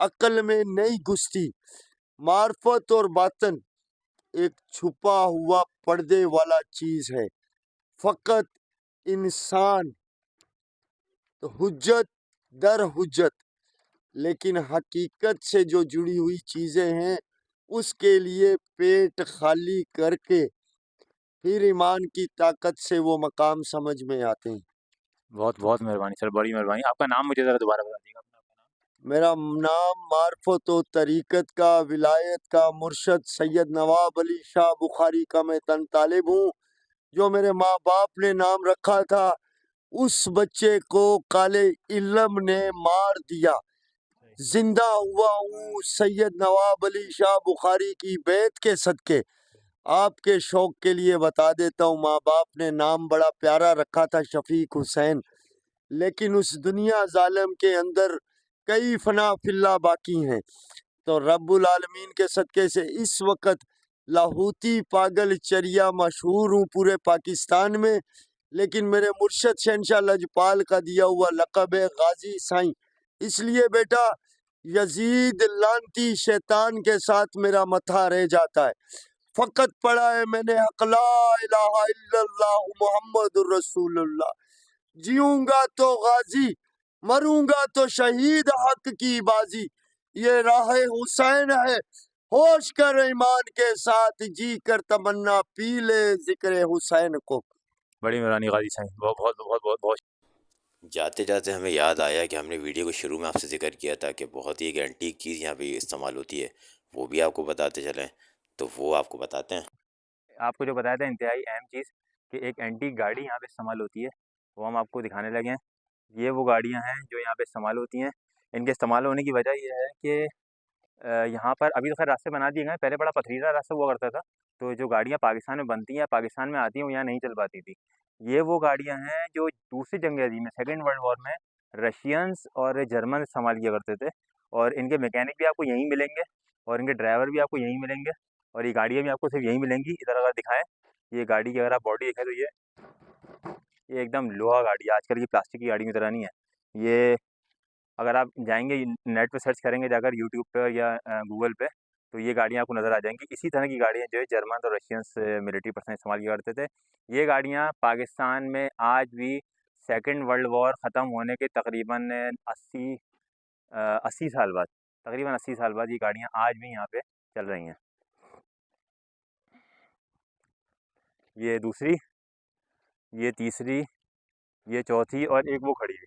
अक्ल में नहीं घुसती। मार्फत और बातन एक छुपा हुआ पर्दे वाला चीज है। फकत इंसान हुज्जत दर हुज्जत, लेकिन हकीकत से जो जुड़ी हुई चीजें हैं उसके लिए पेट खाली करके फिर ईमान की ताकत से वो मकाम समझ में आते हैं। बहुत बहुत मेहरबानी सर, बड़ी मेहरबानी। आपका नाम मुझे ज़रा दोबारा बता दीजिएगा, अपना आपका नाम? मेरा नाम मार्फत व तरीक़त का, विलायत का मुर्शद सैयद नवाब अली शाह बुखारी का मैं तन तालिब हूँ। जो मेरे माँ बाप ने नाम रखा था, उस बच्चे को काले इल्म ने मार दिया। जिंदा हुआ हूँ सैयद नवाब अली शाह बुखारी की बैत के सदके। आपके शौक के लिए बता देता हूँ, माँ बाप ने नाम बड़ा प्यारा रखा था, शफीक हुसैन, लेकिन उस दुनिया जालिम के अंदर कई फना फिल्ला बाकी हैं। तो रब्बुल आलमीन के सदके से इस वक्त लाहौती पागल चरिया मशहूर हूँ पूरे पाकिस्तान में, लेकिन मेरे मुर्शद शहनशाह लजपाल का दिया हुआ लक़ब है गाजी साईं। इसलिए बेटा यजीद लानती शैतान के साथ मेरा मथा रह जाता है। फकत पढ़ा है मैंने हक ला इलाहा इल्लल्लाह मुहम्मदुर रसूलुल्लाह। जीऊंगा तो गाजी, मरूंगा तो शहीद, हक की बाजी। ये राह हुसैन है, होश कर ईमान के साथ, जी कर तमन्ना पी ले जिक्र हुसैन को। बड़ी मेहरबानी गाजी साईं, बहुत बहुत बहुत बहुत बहुत जाते जाते हमें याद आया कि हमने वीडियो को शुरू में आपसे जिक्र किया था कि बहुत ही एक एंटीक चीज़ यहाँ पे इस्तेमाल होती है, वो भी आपको बताते चलें, तो वो आपको बताते हैं। आपको जो बताया था इंतहाई अहम चीज़ कि एक एंटीक गाड़ी यहाँ पे इस्तेमाल होती है, वो हम आपको दिखाने लगे हैं। ये वो गाड़ियाँ हैं जो यहाँ पे इस्तेमाल होती हैं। इनके इस्तेमाल होने की वजह ये है कि यहाँ पर अभी तो खैर रास्ते बना दिए गए हैं, पहले बड़ा पथरीला रास्ता हुआ करता था, तो जो गाड़ियाँ पाकिस्तान में बनती हैं, पाकिस्तान में आती हैं, वो यहाँ नहीं चल पाती थी। ये वो गाड़ियाँ हैं जो दूसरी जंग अज़ीम में, सेकंड वर्ल्ड वॉर में रशियंस और जर्मन इस्तेमाल किया करते थे, और इनके मैकेनिक भी आपको यहीं मिलेंगे और इनके ड्राइवर भी आपको यहीं मिलेंगे, और ये गाड़ियाँ भी आपको सिर्फ यहीं मिलेंगी। इधर अगर दिखाएँ, ये गाड़ी की अगर आप बॉडी देखें तो ये एकदम लोहा गाड़ी है, आजकल की प्लास्टिक की गाड़ी की तरह नहीं है। ये अगर आप जाएँगे नेट पे सर्च करेंगे जाकर यूट्यूब पे या गूगल पे, तो ये गाड़ियाँ आपको नज़र आ जाएँगी। इसी तरह की गाड़ियाँ जो है जर्मन और रशियंस मिलिट्री पर्सनल इस्तेमाल किया करते थे। ये गाड़ियाँ पाकिस्तान में आज भी सेकंड वर्ल्ड वॉर ख़त्म होने के तकरीबन 80 साल बाद, तकरीबन 80 साल बाद ये गाड़ियाँ आज भी यहाँ पे चल रही हैं। ये दूसरी, ये तीसरी, ये चौथी और एक वो खड़ी है।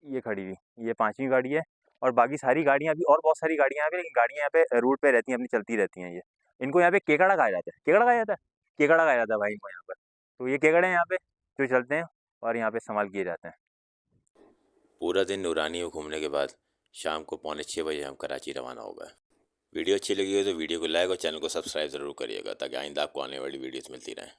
ये खड़ी हुई, ये 5वीं गाड़ी है, और बाकी सारी गाड़ियाँ अभी और बहुत सारी गाड़ियाँ यहाँ पे, लेकिन गाड़ियाँ यहाँ पे रूट पे रहती हैं, अपनी चलती रहती हैं ये। इनको यहाँ पे केकड़ा कहा जाता है। केकड़ा कहा जाता है? केकड़ा कहा जाता है भाई इनको यहाँ पर। तो ये केकड़े हैं यहाँ पे जो चलते हैं और यहाँ पे इस्तेमाल किए जाते हैं। पूरा दिन नूरानी में घूमने के बाद शाम को 5:45 बजे हम कराची रवाना हो गए। वीडियो अच्छी लगी हो तो वीडियो को लाइक और चैनल को सब्सक्राइब ज़रूर करिएगा, ताकि आइंदा आपको आने वाली वीडियोस मिलती रहें।